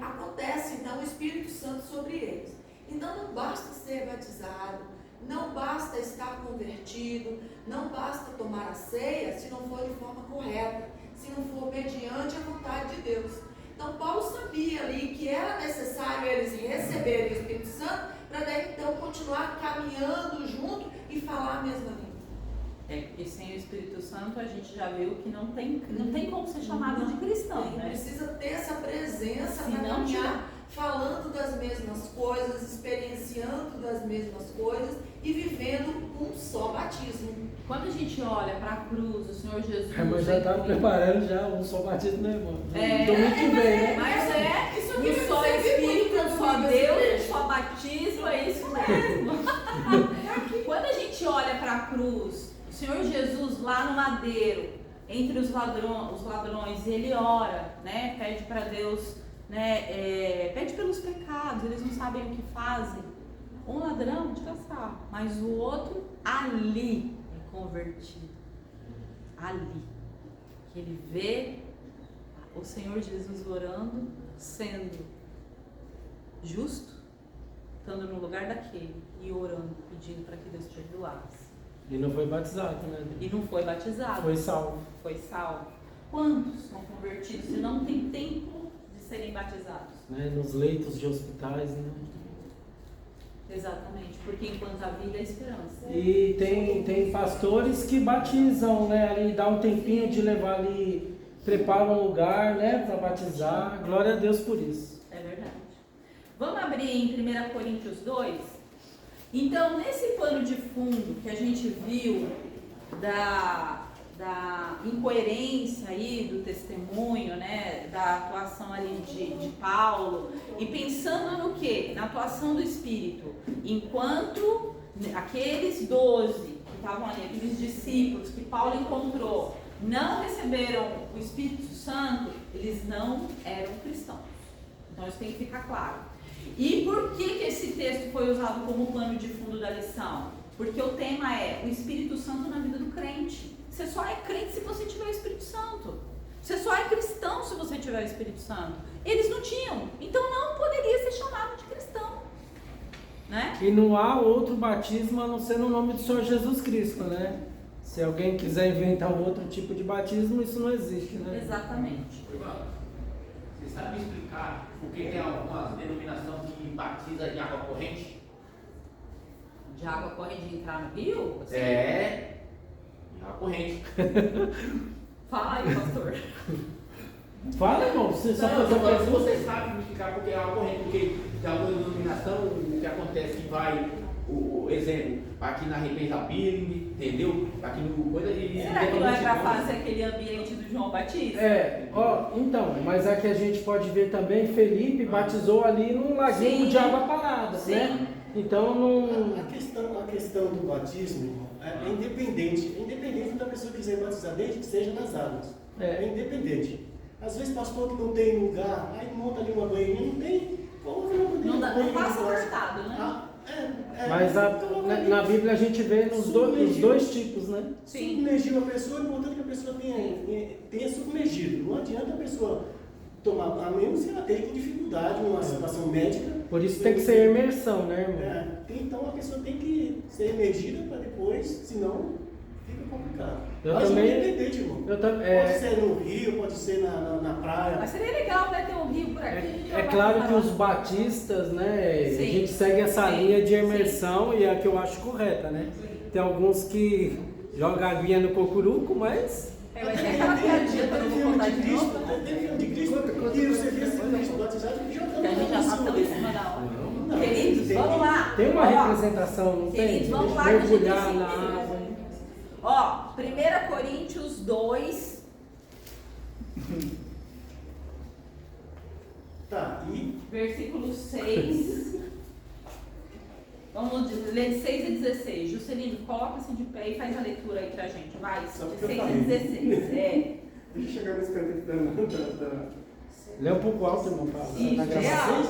acontece então o Espírito Santo sobre eles. Então não basta ser batizado, não basta estar convertido, não basta tomar a ceia se não for de forma correta, se não for mediante a vontade de Deus. Então Paulo sabia ali que era necessário eles receberem o Espírito Santo para daí então continuar caminhando junto e falar a mesma língua. Porque sem o Espírito Santo a gente já viu que não tem como ser chamado de cristão, né? Precisa ter essa presença Se para não caminhar, falando das mesmas coisas, experienciando das mesmas coisas e vivendo um só batismo. Quando a gente olha para a cruz, o Senhor Jesus... A irmã já estava preparando já um só batismo, né, irmão? Domingo que vem, né? Mas isso um só Espírito, um só Deus, um só batismo, é isso mesmo. Quando a gente olha para a cruz, o Senhor Jesus lá no madeiro, entre os ladrões, ele ora, né? Pede para Deus, né? Pede pelos pecados, eles não sabem o que fazem. Um ladrão de caçar, mas o outro ali é convertido. Ali. Que ele vê o Senhor Jesus orando, sendo justo, estando no lugar daquele e orando, pedindo para que Deus perdoasse. E não foi batizado, né? E não foi batizado. Foi salvo. Foi salvo. Quantos são convertidos e não tem tempo de serem batizados? Né? Nos leitos de hospitais, né? Exatamente, porque enquanto a vida é esperança. E tem pastores que batizam, né? Ali dá um tempinho de levar ali, prepara um lugar, né? Para batizar. Glória a Deus por isso. É verdade. Vamos abrir em 1 Coríntios 2? Então, nesse pano de fundo que a gente viu da incoerência aí do testemunho, né, da atuação ali de Paulo, e pensando no quê? Na atuação do Espírito, enquanto aqueles 12 que estavam ali, aqueles discípulos que Paulo encontrou, não receberam o Espírito Santo, eles não eram cristãos. Então isso tem que ficar claro. E por que esse texto foi usado como pano de fundo da lição? Porque o tema é o Espírito Santo na vida do crente. Você só é crente se você tiver o Espírito Santo. Você só é cristão se você tiver o Espírito Santo. Eles não tinham, então não poderia ser chamado de cristão, né? E não há outro batismo a não ser no nome do Senhor Jesus Cristo, né? Se alguém quiser inventar um outro tipo de batismo, isso não existe, né? Exatamente. Você sabe me explicar por que tem alguma denominação que batiza em água corrente? De água corrente de entrar no rio? Assim? É, em água corrente. Fala aí, pastor. Fala, irmão, você só Não, eu tô fazer falando se pergunta. você sabe me explicar por que é água corrente, porque tem alguma denominação, o que acontece que vai, o exemplo, aqui na represa Billing, entendeu? Aqui no coisa de. Será que não é para fazer aquele ambiente do João Batista? Então, mas é que a gente pode ver também, Felipe batizou ali num laguinho Sim. de água parada, Sim. né? Então não. A questão do batismo irmão, é independente da pessoa quiser batizar, desde que seja nas águas. É independente. Às vezes pastor que não tem lugar, aí monta ali uma banheirinha, não tem. Não passa apertado, né? Mas na Bíblia a gente vê nos dois tipos, né? Sim. Submergiu a pessoa, é importante que a pessoa tenha submergido. Não adianta a pessoa tomar, a menos que ela tenha dificuldade numa situação médica. Por isso tem que ser imersão, né, irmão? Então a pessoa tem que ser emergida para depois, senão fica complicado. Mas também, independente, irmão. Pode ser no rio, pode ser na praia. Mas seria legal, né, ter um rio por aqui. É claro que os batistas, né, Sim. a gente segue essa linha de imersão Sim. e é a que eu acho correta, né? Tem alguns que jogam aguinha no cocuruco, mas... Mas tem aquela piadinha que eu não vou contar de novo, né? Tem filme de Cristo e você vê esse Cristo batizado jogando Que a gente já tá tão em cima da hora. Queridos, vamos lá. Tem uma Ó, representação, não tem? queridos, vamos lá que a gente Mergulhar tem na que- água. Ó, 1 Coríntios 2. Tá, e Versículo 6. Vamos ler de 6 a 16. Juscelino, coloca-se de pé e faz a leitura aí pra gente. Vai, Só de porque eu 6 a falei. 16. deixa eu chegar nesse canto aqui da... Lê um pouco alto, irmão, pra Isso, na gravação.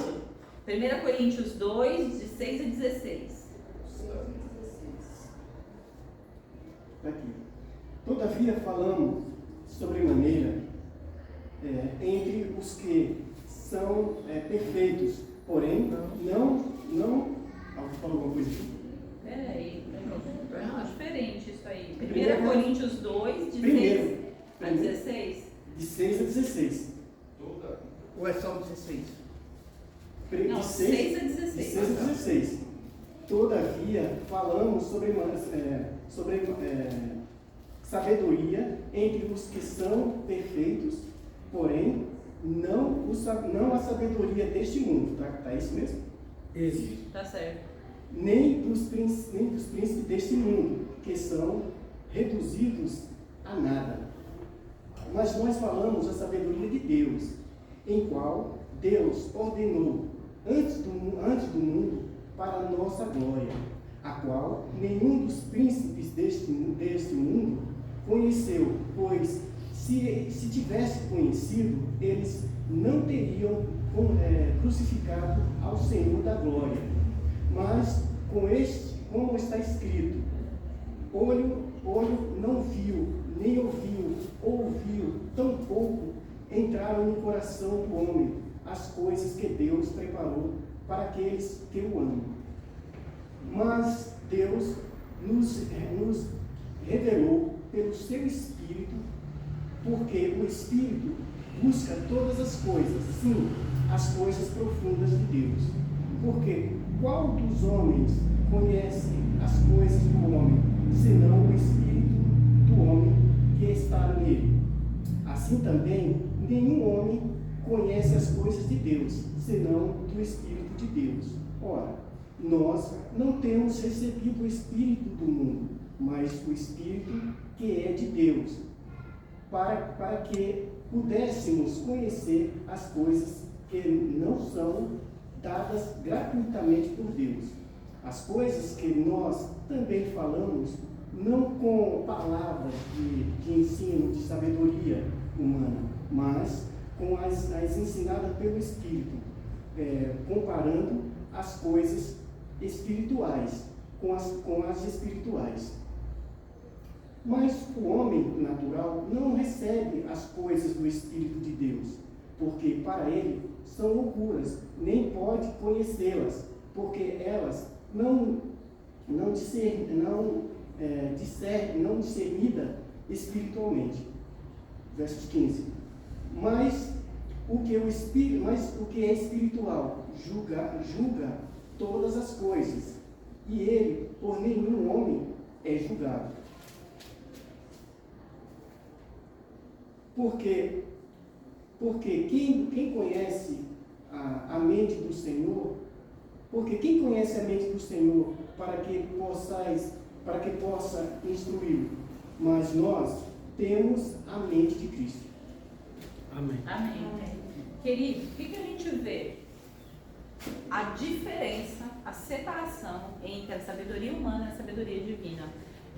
real. 1 Coríntios 2, de 6 a 16. Aqui. Todavia falamos sobremaneira entre os que são perfeitos, porém não. Alguém falou alguma coisa aqui? Peraí, diferente isso aí. Primeiro- 1 Coríntios 2, de 6 Primeiro. a 16. De 6 a 16. Ou é só 16? Não, De 6 a De 16. 6 a 16. Todavia falamos sobre sabedoria entre os que são perfeitos, porém não a sabedoria deste mundo, tá isso mesmo? Isso. Tá certo. Nem dos príncipes deste mundo, que são reduzidos a nada. Mas nós falamos a sabedoria de Deus, em qual Deus ordenou antes do mundo para a nossa glória, a qual nenhum dos príncipes deste mundo conheceu, pois se tivesse conhecido, eles não teriam crucificado ao Senhor da glória. Mas como está escrito, olho não viu, nem ouviu, tampouco entraram no coração do homem as coisas que Deus preparou para aqueles que o amam. Mas Deus nos revelou pelo seu Espírito, porque o Espírito busca todas as coisas, sim, as coisas profundas de Deus. Porque qual dos homens conhece as coisas do homem, senão o Espírito do homem que está nele? Assim também, nenhum homem conhece as coisas de Deus, senão do Espírito de Deus. Ora, nós não temos recebido o Espírito do mundo, mas o Espírito que é de Deus, para que pudéssemos conhecer as coisas que não são dadas gratuitamente por Deus. As coisas que nós também falamos, não com palavras de ensino, de sabedoria humana, mas com as ensinadas pelo Espírito, comparando as coisas espirituais com as espirituais. Mas o homem natural não recebe as coisas do Espírito de Deus, porque para ele são loucuras, nem pode conhecê-las, porque elas não discernida espiritualmente. Versos 15. Mas o que é espiritual julga todas as coisas, e ele por nenhum homem é julgado. Porque quem conhece a mente do Senhor, porque quem conhece a mente do Senhor para que possa instruí-lo? Mas nós temos a mente de Cristo. Amém. Amém. Querido, o que a gente vê? A diferença, a separação entre a sabedoria humana e a sabedoria divina.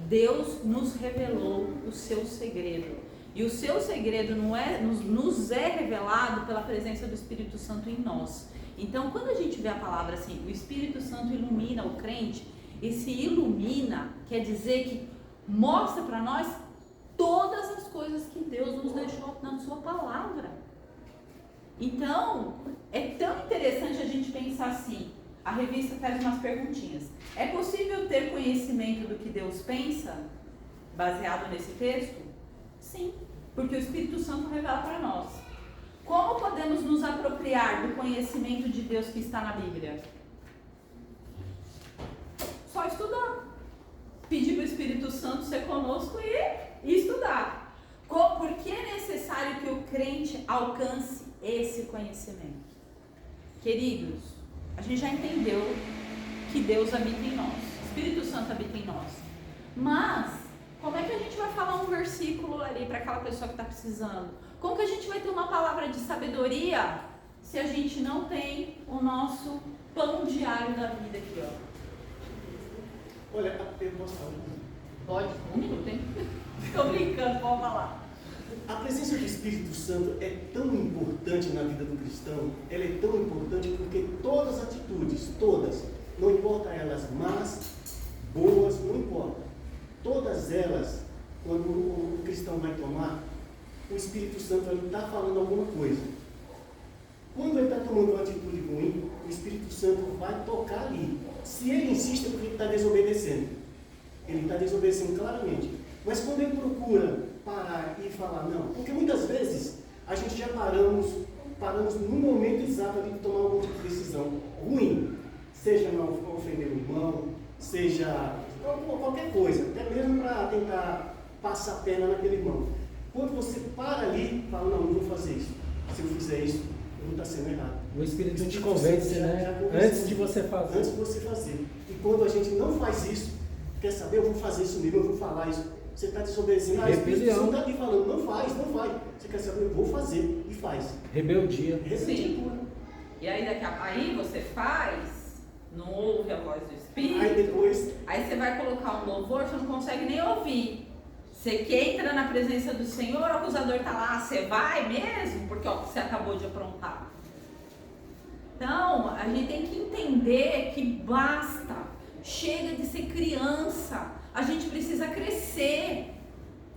Deus nos revelou o seu segredo. E o seu segredo nos é revelado pela presença do Espírito Santo em nós. Então, quando a gente vê a palavra assim, o Espírito Santo ilumina o crente, esse ilumina quer dizer que mostra para nós todas as coisas que Deus nos deixou na sua palavra. Então, é tão interessante a gente pensar assim. A revista faz umas perguntinhas. É possível ter conhecimento do que Deus pensa, baseado nesse texto? Sim, porque o Espírito Santo revela para nós. Como podemos nos apropriar do conhecimento de Deus que está na Bíblia? Só estudar. Pedir para o Espírito Santo ser conosco e estudar. Por que é necessário que o crente alcance esse conhecimento? Queridos, a gente já entendeu que Deus habita em nós, o Espírito Santo habita em nós. Mas, como é que a gente vai falar um versículo ali para aquela pessoa que está precisando? Como que a gente vai ter uma palavra de sabedoria se a gente não tem o nosso pão diário da vida aqui, ó? Olha, eu posso falar? Pode? Um minuto, hein? Estou brincando, pode falar. A presença do Espírito Santo é tão importante na vida do cristão, ela é tão importante porque todas as atitudes, todas, não importa elas más, boas, não importa, todas elas, quando o cristão vai tomar, o Espírito Santo está falando alguma coisa. Quando ele está tomando uma atitude ruim, o Espírito Santo vai tocar ali. Se ele insiste, é porque ele está desobedecendo. Ele está desobedecendo claramente. Mas quando ele procura parar e falar, não, porque muitas vezes a gente já paramos no momento exato ali de tomar alguma decisão ruim, seja não ofender o irmão, seja qualquer coisa, até mesmo para tentar passar a perna naquele irmão. Quando você para ali e fala, não vou fazer isso, se eu fizer isso, eu vou estar sendo errado. O Espírito te convence, né? Antes de você fazer. Antes de você fazer. E quando a gente não faz isso, quer saber, eu vou fazer isso mesmo, eu vou falar isso. Você está desobedecendo. O Espírito Santo está ali falando, não faz. Você quer saber, eu vou fazer e faz. Rebeldia. Sim. Pura. E aí você faz, não ouve a voz do Espírito. Aí você vai colocar um louvor, você não consegue nem ouvir. Você que entra na presença do Senhor, o acusador está lá, você vai mesmo? Porque você acabou de aprontar. Então, a gente tem que entender que basta, chega de ser criança, a gente precisa crescer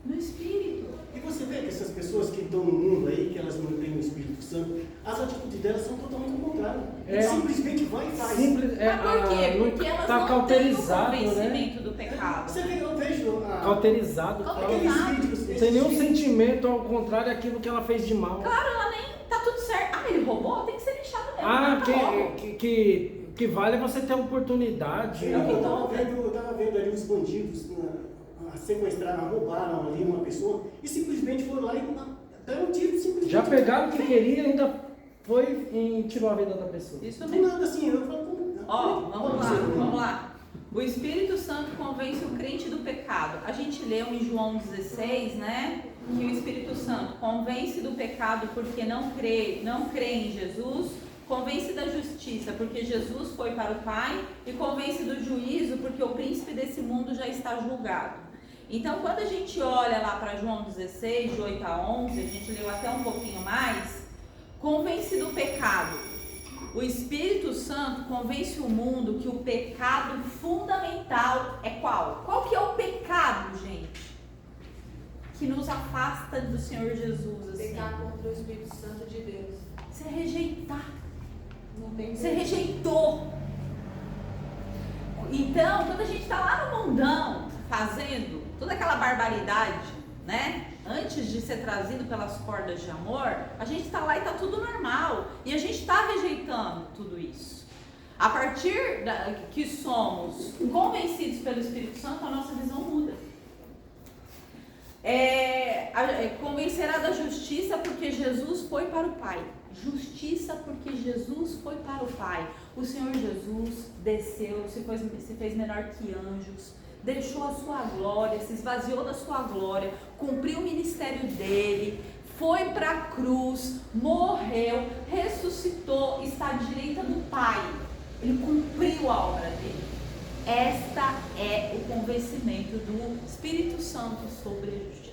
no Espírito. E você vê que essas pessoas que estão no mundo aí, que elas não têm o Espírito Santo, as atitudes delas são totalmente o contrário. Simplesmente vai e faz. Mas por quê? Porque elas tá não têm o cauterizado, convencimento, né? do pecado. Você vê, eu vejo cauterizado. Não tem nenhum sentimento, ao contrário daquilo que ela fez de mal. Claro, ela nem tá tudo certo. Ah, ele roubou? Tem que ser lixado mesmo. Que vale é você ter a oportunidade. Eu estava vendo ali os bandidos sequestraram, roubaram ali uma pessoa e simplesmente foram lá e deram um tiro. Simplesmente. Já pegaram o que queria e ainda foi e tirou a vida da pessoa. Isso Do mesmo. nada assim, eu falo, Vamos lá. O Espírito Santo convence o crente do pecado. A gente leu em João 16, né? Que o Espírito Santo convence do pecado porque não crê em Jesus, convence da justiça porque Jesus foi para o Pai e convence do juízo porque o príncipe desse mundo já está julgado. Então, quando a gente olha lá para João 16, de 8 a 11, a gente leu até um pouquinho mais, convence do pecado. O Espírito Santo convence o mundo que o pecado fundamental é qual? Qual que é o pecado, gente? que nos afasta do Senhor Jesus. Assim. Pecar contra o Espírito Santo de Deus. Você rejeitar. Não tem Você rejeitou. Então, quando a gente está lá no mundão, fazendo toda aquela barbaridade, né? Antes de ser trazido pelas cordas de amor, a gente está lá e está tudo normal. E a gente está rejeitando tudo isso. A partir que somos convencidos pelo Espírito Santo, a nossa visão muda. Convencerá da justiça porque Jesus foi para o Pai. Justiça porque Jesus foi para o Pai. O Senhor Jesus desceu, se fez menor que anjos, deixou a sua glória, se esvaziou da sua glória, cumpriu o ministério dele, foi para a cruz, morreu, ressuscitou, está à direita do Pai. Ele cumpriu a obra dele. Esta é o convencimento do Espírito Santo sobre a justiça.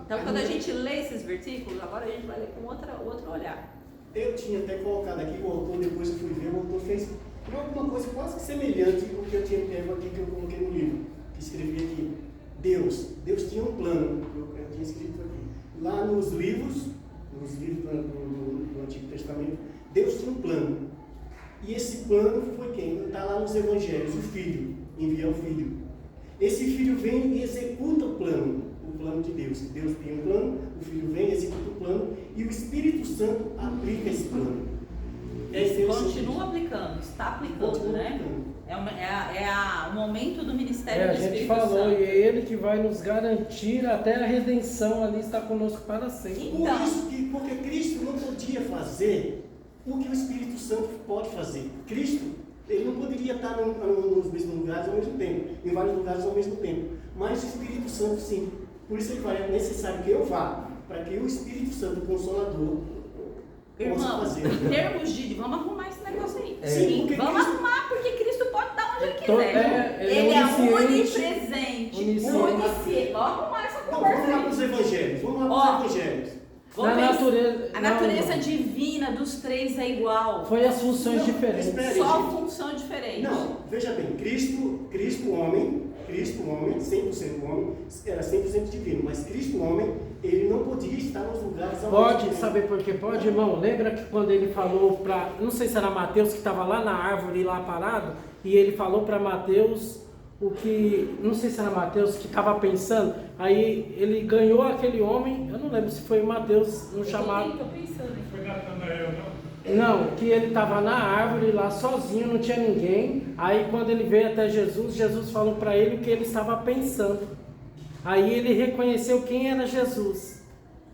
Então, quando a gente lê esses versículos, agora a gente vai ler com outro olhar. Eu tinha até colocado aqui, o autor, depois eu fui ver, o autor fez alguma coisa quase que semelhante ao que eu tinha pego aqui, que eu coloquei no livro, que escrevi aqui. Deus tinha um plano, eu tinha escrito aqui. Lá nos livros do Antigo Testamento, Deus tinha um plano. E esse plano foi quem? Está lá nos Evangelhos, o Filho, enviar o Filho. Esse Filho vem e executa o plano de Deus. Deus tem um plano, o Filho vem, executa o plano, e o Espírito Santo aplica esse plano. Continua aplicando, está aplicando, né? O momento do ministério do Espírito Santo. A gente falou, e é Ele que vai nos garantir até a redenção, ali está conosco para sempre. Então, porque Cristo não podia fazer o que o Espírito Santo pode fazer. Cristo, ele não poderia estar nos mesmos lugares ao mesmo tempo, em vários lugares ao mesmo tempo, mas o Espírito Santo sim. Por isso é necessário que eu vá, para que o Espírito Santo, o Consolador, possa fazer. Em termos de... Vamos arrumar esse negócio aí. Sim, vamos arrumar, porque Cristo pode dar onde Ele quiser. Ele é onipresente. Onisciente. Vamos arrumar essa conversa. Vamos lá para os Evangelhos. A natureza divina dos três é igual. Foi as funções diferentes. Só função diferente. Não, veja bem, Cristo homem, 100% homem, era 100% divino, mas Cristo homem, ele não podia estar nos lugares ao Pode, saber por que pode, irmão? Lembra que quando ele falou para, não sei se era Mateus que estava lá na árvore, lá parado, e ele falou para Mateus o que, não sei se era Mateus que estava pensando, aí ele ganhou aquele homem, eu não lembro se foi o Mateus no chamado. Estou pensando. Foi Natanael, não? Não, que ele estava na árvore lá sozinho, não tinha ninguém. Aí quando ele veio até Jesus, Jesus falou para ele o que ele estava pensando. Aí ele reconheceu quem era Jesus.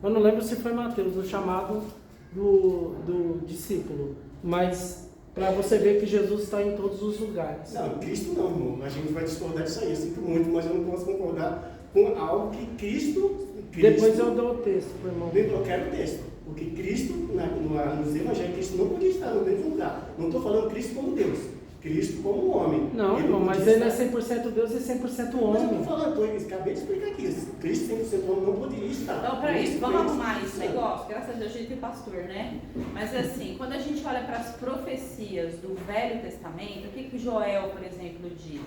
Eu não lembro se foi Mateus, no chamado do discípulo. Mas para você ver que Jesus está em todos os lugares. Não, Cristo não, irmão. A gente vai discordar disso aí. Eu sinto muito, mas eu não posso concordar com algo que Cristo... Depois eu dou o texto para o irmão. Eu quero o texto. Porque Cristo, nos Evangelhos, Cristo não podia estar no mesmo lugar. Não estou falando Cristo como Deus. Cristo como homem. Não, irmão, mas ele é 100% Deus e 100% homem. Mas eu estou falando, acabei de explicar aqui. Cristo 100% homem não poderia estar. Então, para isso, vamos arrumar esse negócio. Graças a Deus, a gente tem pastor, né? Mas assim, quando a gente olha para as profecias do Velho Testamento, o que Joel, por exemplo, diz?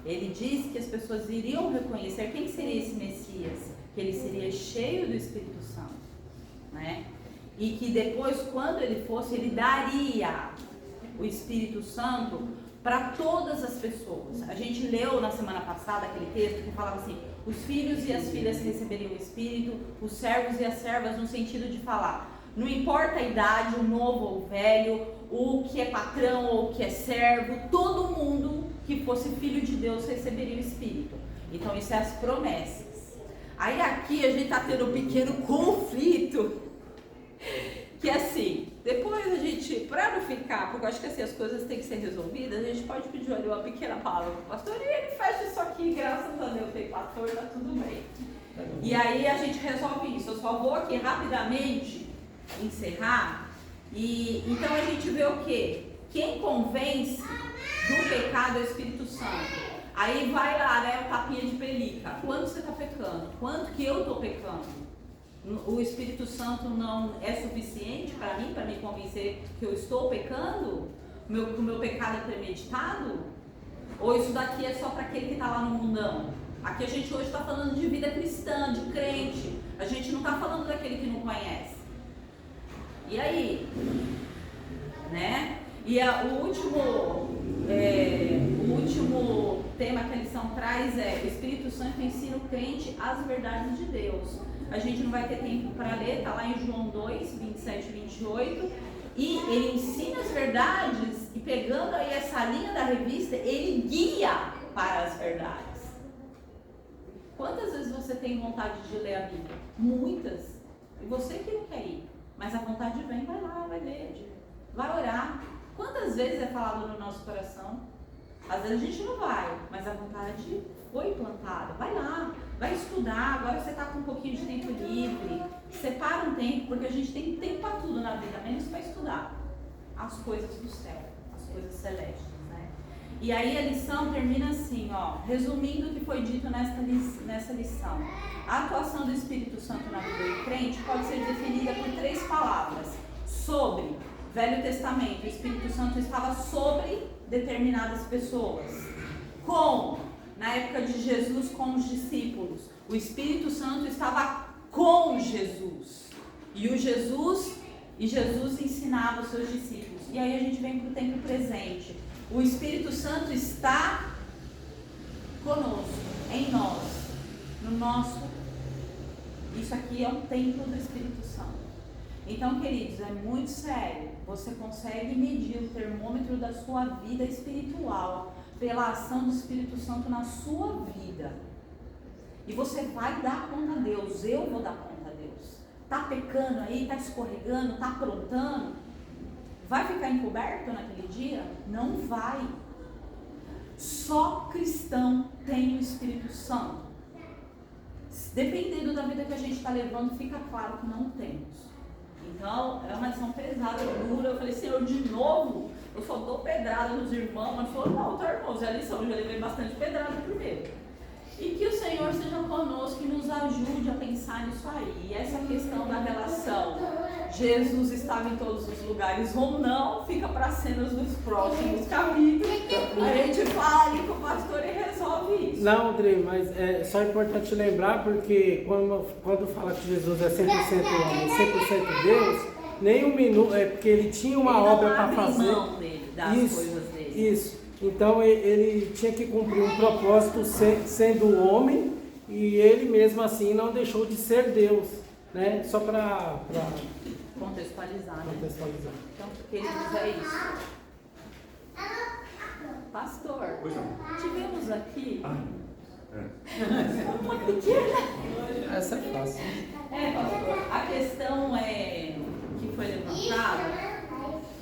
Ele diz que as pessoas iriam reconhecer quem seria esse Messias, que ele seria cheio do Espírito Santo, né? E que depois, quando ele fosse, ele daria o Espírito Santo para todas as pessoas. A gente leu na semana passada aquele texto que falava assim: os filhos e as filhas receberiam o Espírito, os servos e as servas, no sentido de falar, não importa a idade, o novo ou o velho, o que é patrão ou o que é servo, todo mundo que fosse filho de Deus receberia o Espírito. Então isso é as promessas. Aí aqui a gente está tendo um pequeno conflito, que assim, depois a gente, para não ficar, porque eu acho que assim, as coisas têm que ser resolvidas, a gente pode pedir ali uma pequena palavra para o pastor e ele fecha isso aqui, graças a Deus, tem pastor, tá tudo bem. E aí a gente resolve isso. Eu só vou aqui rapidamente encerrar. E então a gente vê o quê? Quem convence do pecado é o Espírito Santo. Aí vai lá, né, o tapinha de pelica. Quando você está pecando? Quando que eu estou pecando? O Espírito Santo não é suficiente para mim, para me convencer que eu estou pecando? O meu pecado é premeditado? Ou isso daqui é só para aquele que está lá no mundão? Aqui a gente hoje está falando de vida cristã, de crente. A gente não está falando daquele que não conhece. E aí? Né? E o último tema que a lição traz é: o Espírito Santo ensina o crente as verdades de Deus. A gente não vai ter tempo para ler, está lá em João 2, 27 e 28. E ele ensina as verdades e, pegando aí essa linha da revista, ele guia para as verdades. Quantas vezes você tem vontade de ler a Bíblia? Muitas. E você que não quer ir. Mas a vontade vem, vai lá, vai ler, vai orar. Quantas vezes é falado no nosso coração? Às vezes a gente não vai, mas a vontade foi plantada. Vai lá, vai estudar. Agora você está com um pouquinho de tempo livre. Separa um tempo, porque a gente tem tempo para tudo na vida, menos para estudar as coisas do céu, as coisas celestes, né? E aí a lição termina assim, ó, resumindo o que foi dito nessa lição. A atuação do Espírito Santo na vida do crente pode ser definida por 3 palavras. Sobre, Velho Testamento, o Espírito Santo estava sobre determinadas pessoas. Com, na época de Jesus com os discípulos, o Espírito Santo estava com Jesus. E Jesus ensinava os seus discípulos. E aí a gente vem para o tempo presente. O Espírito Santo está conosco, em nós, no nosso. Isso aqui é um templo do Espírito Santo. Então, queridos, é muito sério. Você consegue medir o termômetro da sua vida espiritual pela ação do Espírito Santo na sua vida. E você vai dar conta a Deus. Eu vou dar conta a Deus. Tá pecando aí, tá escorregando, tá aprontando? Vai ficar encoberto naquele dia? Não vai. Só cristão tem o Espírito Santo. Dependendo da vida que a gente está levando, fica claro que não temos. Então, é uma lição pesada, dura. Eu falei, Senhor, de novo? Eu só dou pedrada nos irmãos. Mas falou, não, tá, irmãos, é a lição. Eu já levei bastante pedrada primeiro. E que o Senhor seja conosco e nos ajude a pensar nisso aí. E essa questão da relação, Jesus estava em todos os lugares ou não, fica para cenas dos próximos capítulos. A gente fala ali com o pastor e resolve isso. Não, Andrei, mas é só importante lembrar, porque quando fala que Jesus é 100% homem e 100% Deus, nem um minuto, é porque ele tinha uma obra para fazer. Mão dele, das coisas dele. Isso. Então ele tinha que cumprir um propósito sendo homem, e ele mesmo assim não deixou de ser Deus, né? Só para contextualizar, né? Contextualizar. Então, queridos, é isso. Pastor, tivemos aqui uma pequena... Essa é fácil. Pastor, a questão que foi levantada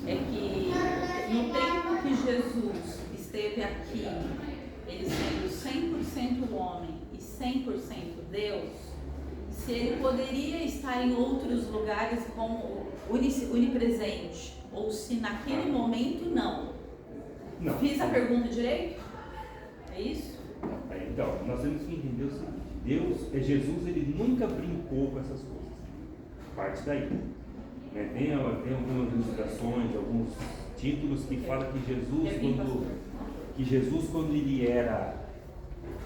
é que no tempo que Jesus esteve aqui, ele sendo 100% homem e 100% Deus, se ele poderia estar em outros lugares como onipresente, ou se naquele momento não. Fiz a pergunta direito? É isso? Então, nós temos que entender o seguinte: Jesus, ele nunca brincou com essas coisas. Parte daí. Né? Tem algumas ilustrações, alguns títulos que falam que Jesus, quando ele era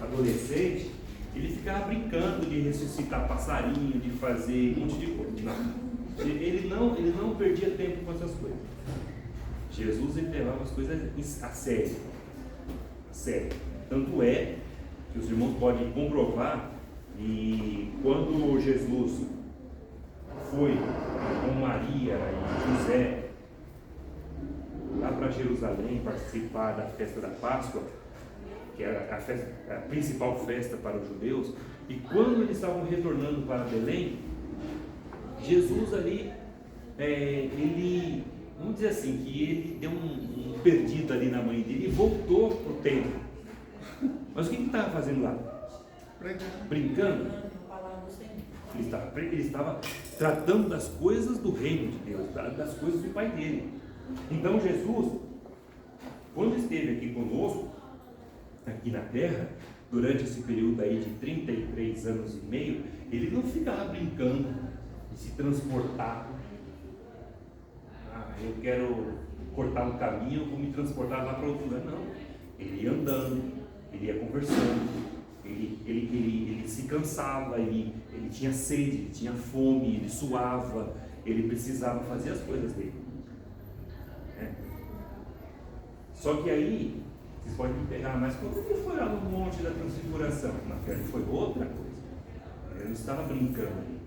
adolescente, ele ficava brincando de ressuscitar passarinho, de fazer um monte de coisa. Não. Ele não perdia tempo com essas coisas. Jesus, ele levava as coisas a sério. A sério. Tanto é que os irmãos podem comprovar, e quando Jesus foi com Maria e José lá para Jerusalém participar da festa da Páscoa, que era a principal festa para os judeus, e quando eles estavam retornando para Belém, Jesus ali, ele, vamos dizer assim, que ele deu um perdido ali na mãe dele e voltou para o templo. Mas o que ele estava fazendo lá? Brincando? Ele estava tratando das coisas do reino de Deus, das coisas do Pai dele. Então Jesus, quando esteve aqui conosco, aqui na terra, durante esse período aí de 33 anos e meio, ele não ficava brincando de se transportar. Eu quero cortar um caminho, vou me transportar lá para outro lugar. Não, ele ia andando, ele ia conversando, Ele se cansava, ele tinha sede, ele tinha fome, ele suava, ele precisava fazer as coisas dele. Né? Só que aí, vocês podem me pegar, mas quando ele foi lá no Monte da Transfiguração, ele foi outra coisa. Ele não estava brincando ali.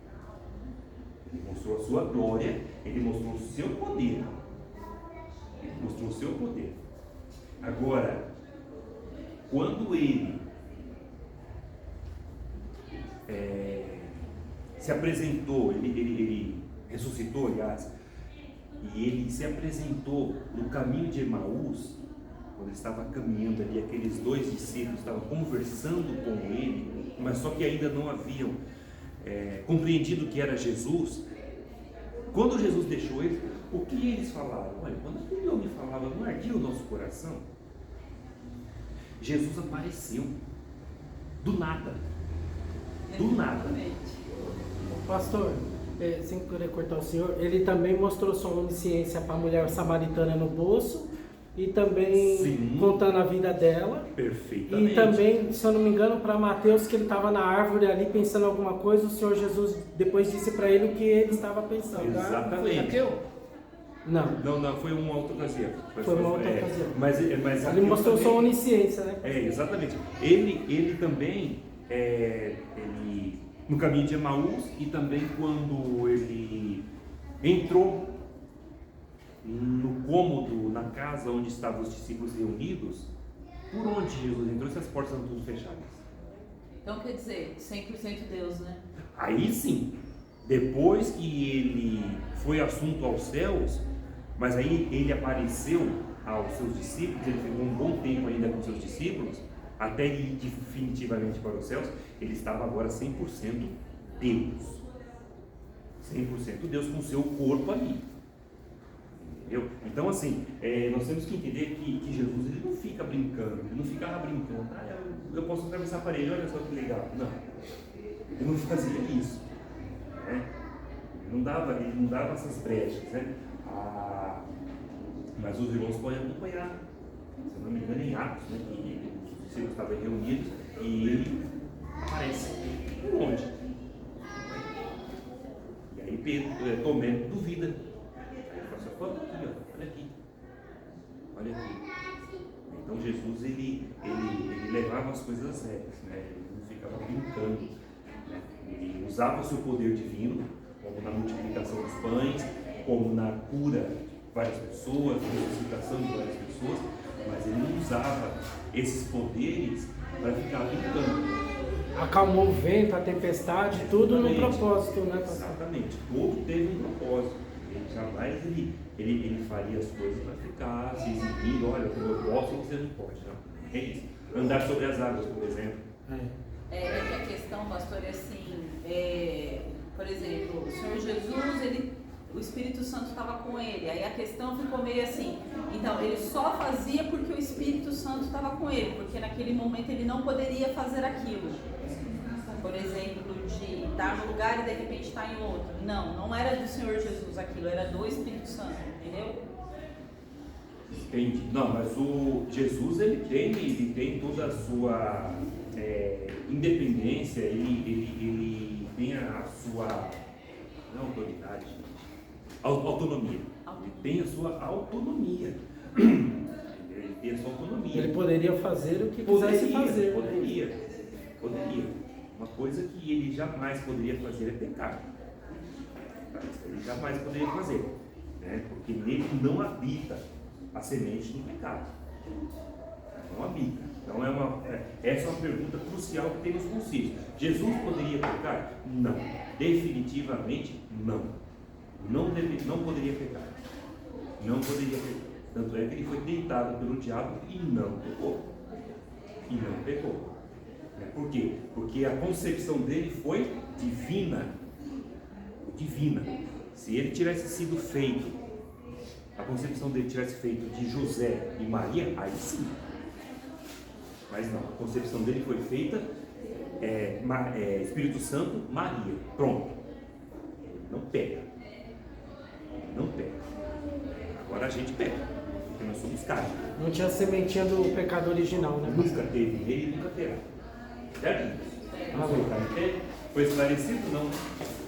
Ele mostrou a sua glória, ele mostrou o seu poder. Ele mostrou o seu poder. Agora, quando ele se apresentou, ele ressuscitou, aliás, e ele se apresentou no caminho de Emaús, quando ele estava caminhando ali, aqueles dois discípulos estavam conversando com ele, mas só que ainda não haviam compreendido que era Jesus. Quando Jesus deixou eles, o que eles falaram? Olha, quando aquele homem falava, não ardia o nosso coração? Jesus apareceu do nada. Do nada. Pastor, sem querer cortar o senhor, ele também mostrou sua onisciência para a mulher samaritana no bolso e também Sim. contando a vida dela. Perfeitamente. E também, se eu não me engano, para Mateus, que ele estava na árvore ali pensando alguma coisa, o Senhor Jesus depois disse para ele o que ele estava pensando. Exatamente. Não, foi uma outra ocasião. Foi uma outra ocasião. Mas ele mostrou sua onisciência, né? Exatamente. Ele também, no caminho de Emaús, e também quando ele entrou no cômodo, na casa onde estavam os discípulos reunidos, por onde Jesus entrou, se as portas estão tudo fechadas. Então quer dizer, 100% Deus, né? Aí sim, depois que ele foi assunto aos céus, mas aí ele apareceu aos seus discípulos, ele ficou um bom tempo ainda com seus discípulos, até ir definitivamente para os céus, ele estava agora 100% Deus. 100% Deus com o seu corpo ali. Entendeu? Então assim, nós temos que entender que Jesus ele não fica brincando, ele não ficava brincando. Eu posso atravessar a parede, olha só que legal. Não, ele não fazia isso. Né? Ele não dava essas brechas. Né? Mas os irmãos podem acompanhar, se eu não me engano, em Atos, né? Que os discípulos estavam reunidos e ele aparece. Por onde? E aí Pedro, Tomé duvida. Aí ele fala assim, aqui, ó, olha aqui. Olha aqui. Então Jesus ele levava as coisas sérias, né? Ele não ficava brincando. Né? Ele usava o seu poder divino, como na multiplicação dos pães, como na cura de várias pessoas, na ressuscitação de várias pessoas, mas ele não usava esses poderes para ficar brincando. Acalmou o vento, a tempestade, tudo no propósito, né, pastor? Exatamente, tudo teve um propósito. Ele jamais ele faria as coisas para ficar se exibindo, olha, como eu posso, você não pode. Não. É isso. Andar sobre as águas, por exemplo. É que a questão, pastor, é assim, por exemplo, o Senhor Jesus, o Espírito Santo estava com ele, aí a questão ficou meio assim, então ele só fazia porque o Espírito Santo estava com ele, porque naquele momento ele não poderia fazer aquilo, por exemplo, de estar no lugar e de repente estar em outro. Não era do Senhor Jesus aquilo, era do Espírito Santo, entendeu? Entendi. Não, mas o Jesus ele tem toda a sua independência, ele tem a sua não autoridade, autonomia. Ele tem a sua autonomia. Ele tem a sua autonomia. Ele poderia fazer o que quisesse fazer. Poderia. Uma coisa que ele jamais poderia fazer é pecar. Ele jamais poderia fazer, né? Porque nele não habita a semente do pecado. Não habita. Então essa é uma pergunta crucial que tem nos concílios. Jesus poderia pecar? Não. Definitivamente não. Não poderia pecar. Não poderia pecar. Tanto é que ele foi tentado pelo diabo e não pecou. Por quê? Porque a concepção dele foi divina. Se ele tivesse sido feito, a concepção dele tivesse feito de José e Maria, aí sim. Mas não, a concepção dele foi feita Espírito Santo, Maria. Pronto. Não pega. Agora a gente pega, porque nós somos carne. Não tinha a sementinha do pecado original, né? Nunca teve nele e nunca terá. Certo? Vamos colocar em pé? Foi esclarecido? Não?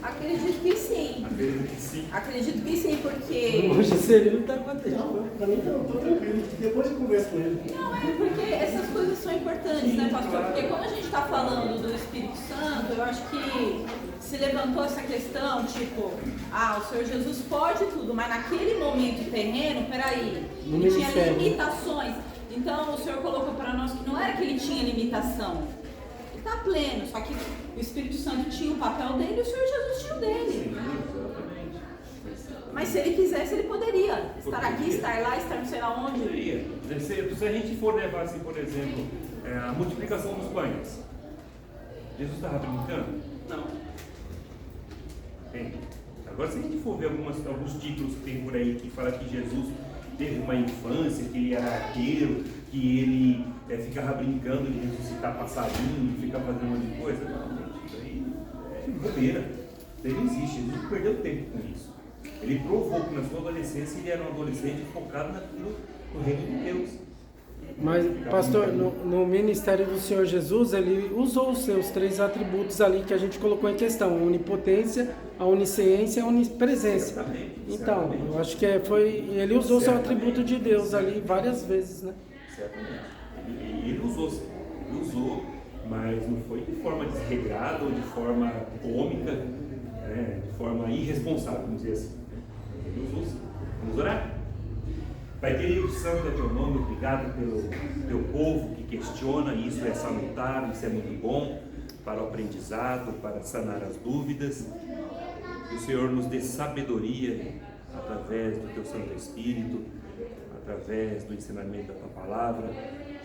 Acredito que sim. Acredito que sim. Acredito que sim, porque. Hoje seria não está acontecendo. Não, pra mim eu tô tranquilo. Depois eu converso com ele. Não, é porque essas coisas são importantes, né, pastor? Porque quando a gente está falando do Espírito Santo, eu acho que se levantou essa questão, tipo, o Senhor Jesus pode tudo, mas naquele momento terreno, peraí, ele tinha limitações. Então o Senhor colocou para nós que não era que ele tinha limitação. Ele está pleno, só que o Espírito Santo tinha o papel dele e o Senhor Jesus tinha o dele. Mas se ele quisesse, ele poderia estar aqui, estar lá, estar não sei lá onde. Poderia. Se a gente for levar assim, por exemplo, a multiplicação dos pães, Jesus estava brincando? Não. Tem. Agora, se a gente for ver alguns títulos que tem por aí que fala que Jesus teve uma infância, que ele era arqueiro, que ele ficava brincando de ressuscitar passarinho, ficar fazendo um monte de coisa, não, gente, isso aí é bobeira. Isso aí não existe. Jesus perdeu tempo com isso. Ele provou que na sua adolescência ele era um adolescente focado no reino de Deus. Mas, pastor, no ministério do Senhor Jesus, ele usou os seus 3 atributos ali que a gente colocou em questão: a onipotência, a onisciência e a onipresença. Certamente, então, certamente. eu acho que ele usou o seu atributo de Deus ali várias vezes, né? Certamente. Ele usou, mas não foi de forma desregrada ou de forma cômica, né? De forma irresponsável, vamos dizer assim. Ele usou sim. Vamos orar? Pai querido, santo é teu nome, obrigado pelo teu povo que questiona, isso é salutar, isso é muito bom para o aprendizado, para sanar as dúvidas. Que o Senhor nos dê sabedoria através do teu Santo Espírito, através do ensinamento da tua palavra.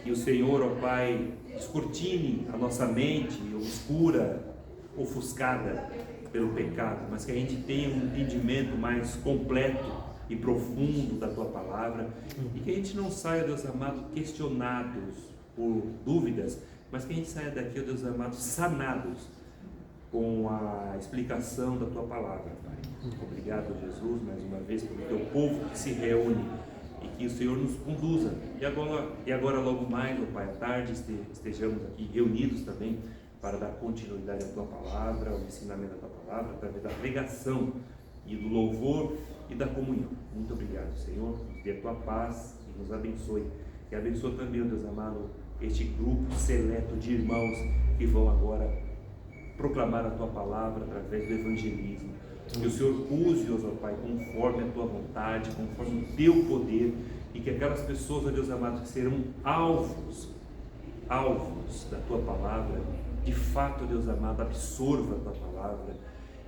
Que o Senhor, ó Pai, descortine a nossa mente obscura, ofuscada pelo pecado, mas que a gente tenha um entendimento mais completo e profundo da tua palavra, e que a gente não saia, Deus amado, questionados por dúvidas, mas que a gente saia daqui, Deus amado, sanados com a explicação da tua palavra, Pai. Obrigado, Jesus, mais uma vez pelo teu povo que se reúne, e que o Senhor nos conduza. E agora logo mais, ó Pai, à tarde estejamos aqui reunidos também para dar continuidade à tua palavra, ao ensinamento da tua palavra, através da pregação e do louvor e da comunhão. Muito obrigado, Senhor, nos dê a tua paz e nos abençoe. E abençoe também, ó Deus amado, este grupo seleto de irmãos que vão agora proclamar a tua palavra através do evangelismo. Que o Senhor use-os, ó Pai, conforme a tua vontade, conforme o teu poder, e que aquelas pessoas, ó Deus amado, que serão alvos da tua palavra, de fato, ó Deus amado, absorva a tua palavra,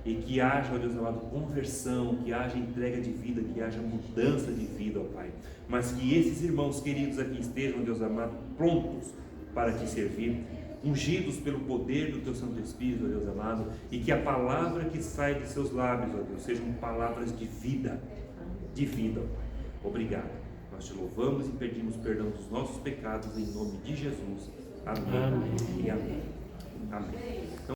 e que haja, ó Deus amado, conversão, que haja entrega de vida, que haja mudança de vida, ó Pai. Mas que esses irmãos queridos aqui estejam, ó Deus amado, prontos para te servir, ungidos pelo poder do teu Santo Espírito, ó Deus amado, e que a palavra que sai de seus lábios, ó Deus, sejam palavras de vida, ó Pai. Obrigado. Nós te louvamos e pedimos perdão dos nossos pecados em nome de Jesus. Amém. Amém. E amém. Amém.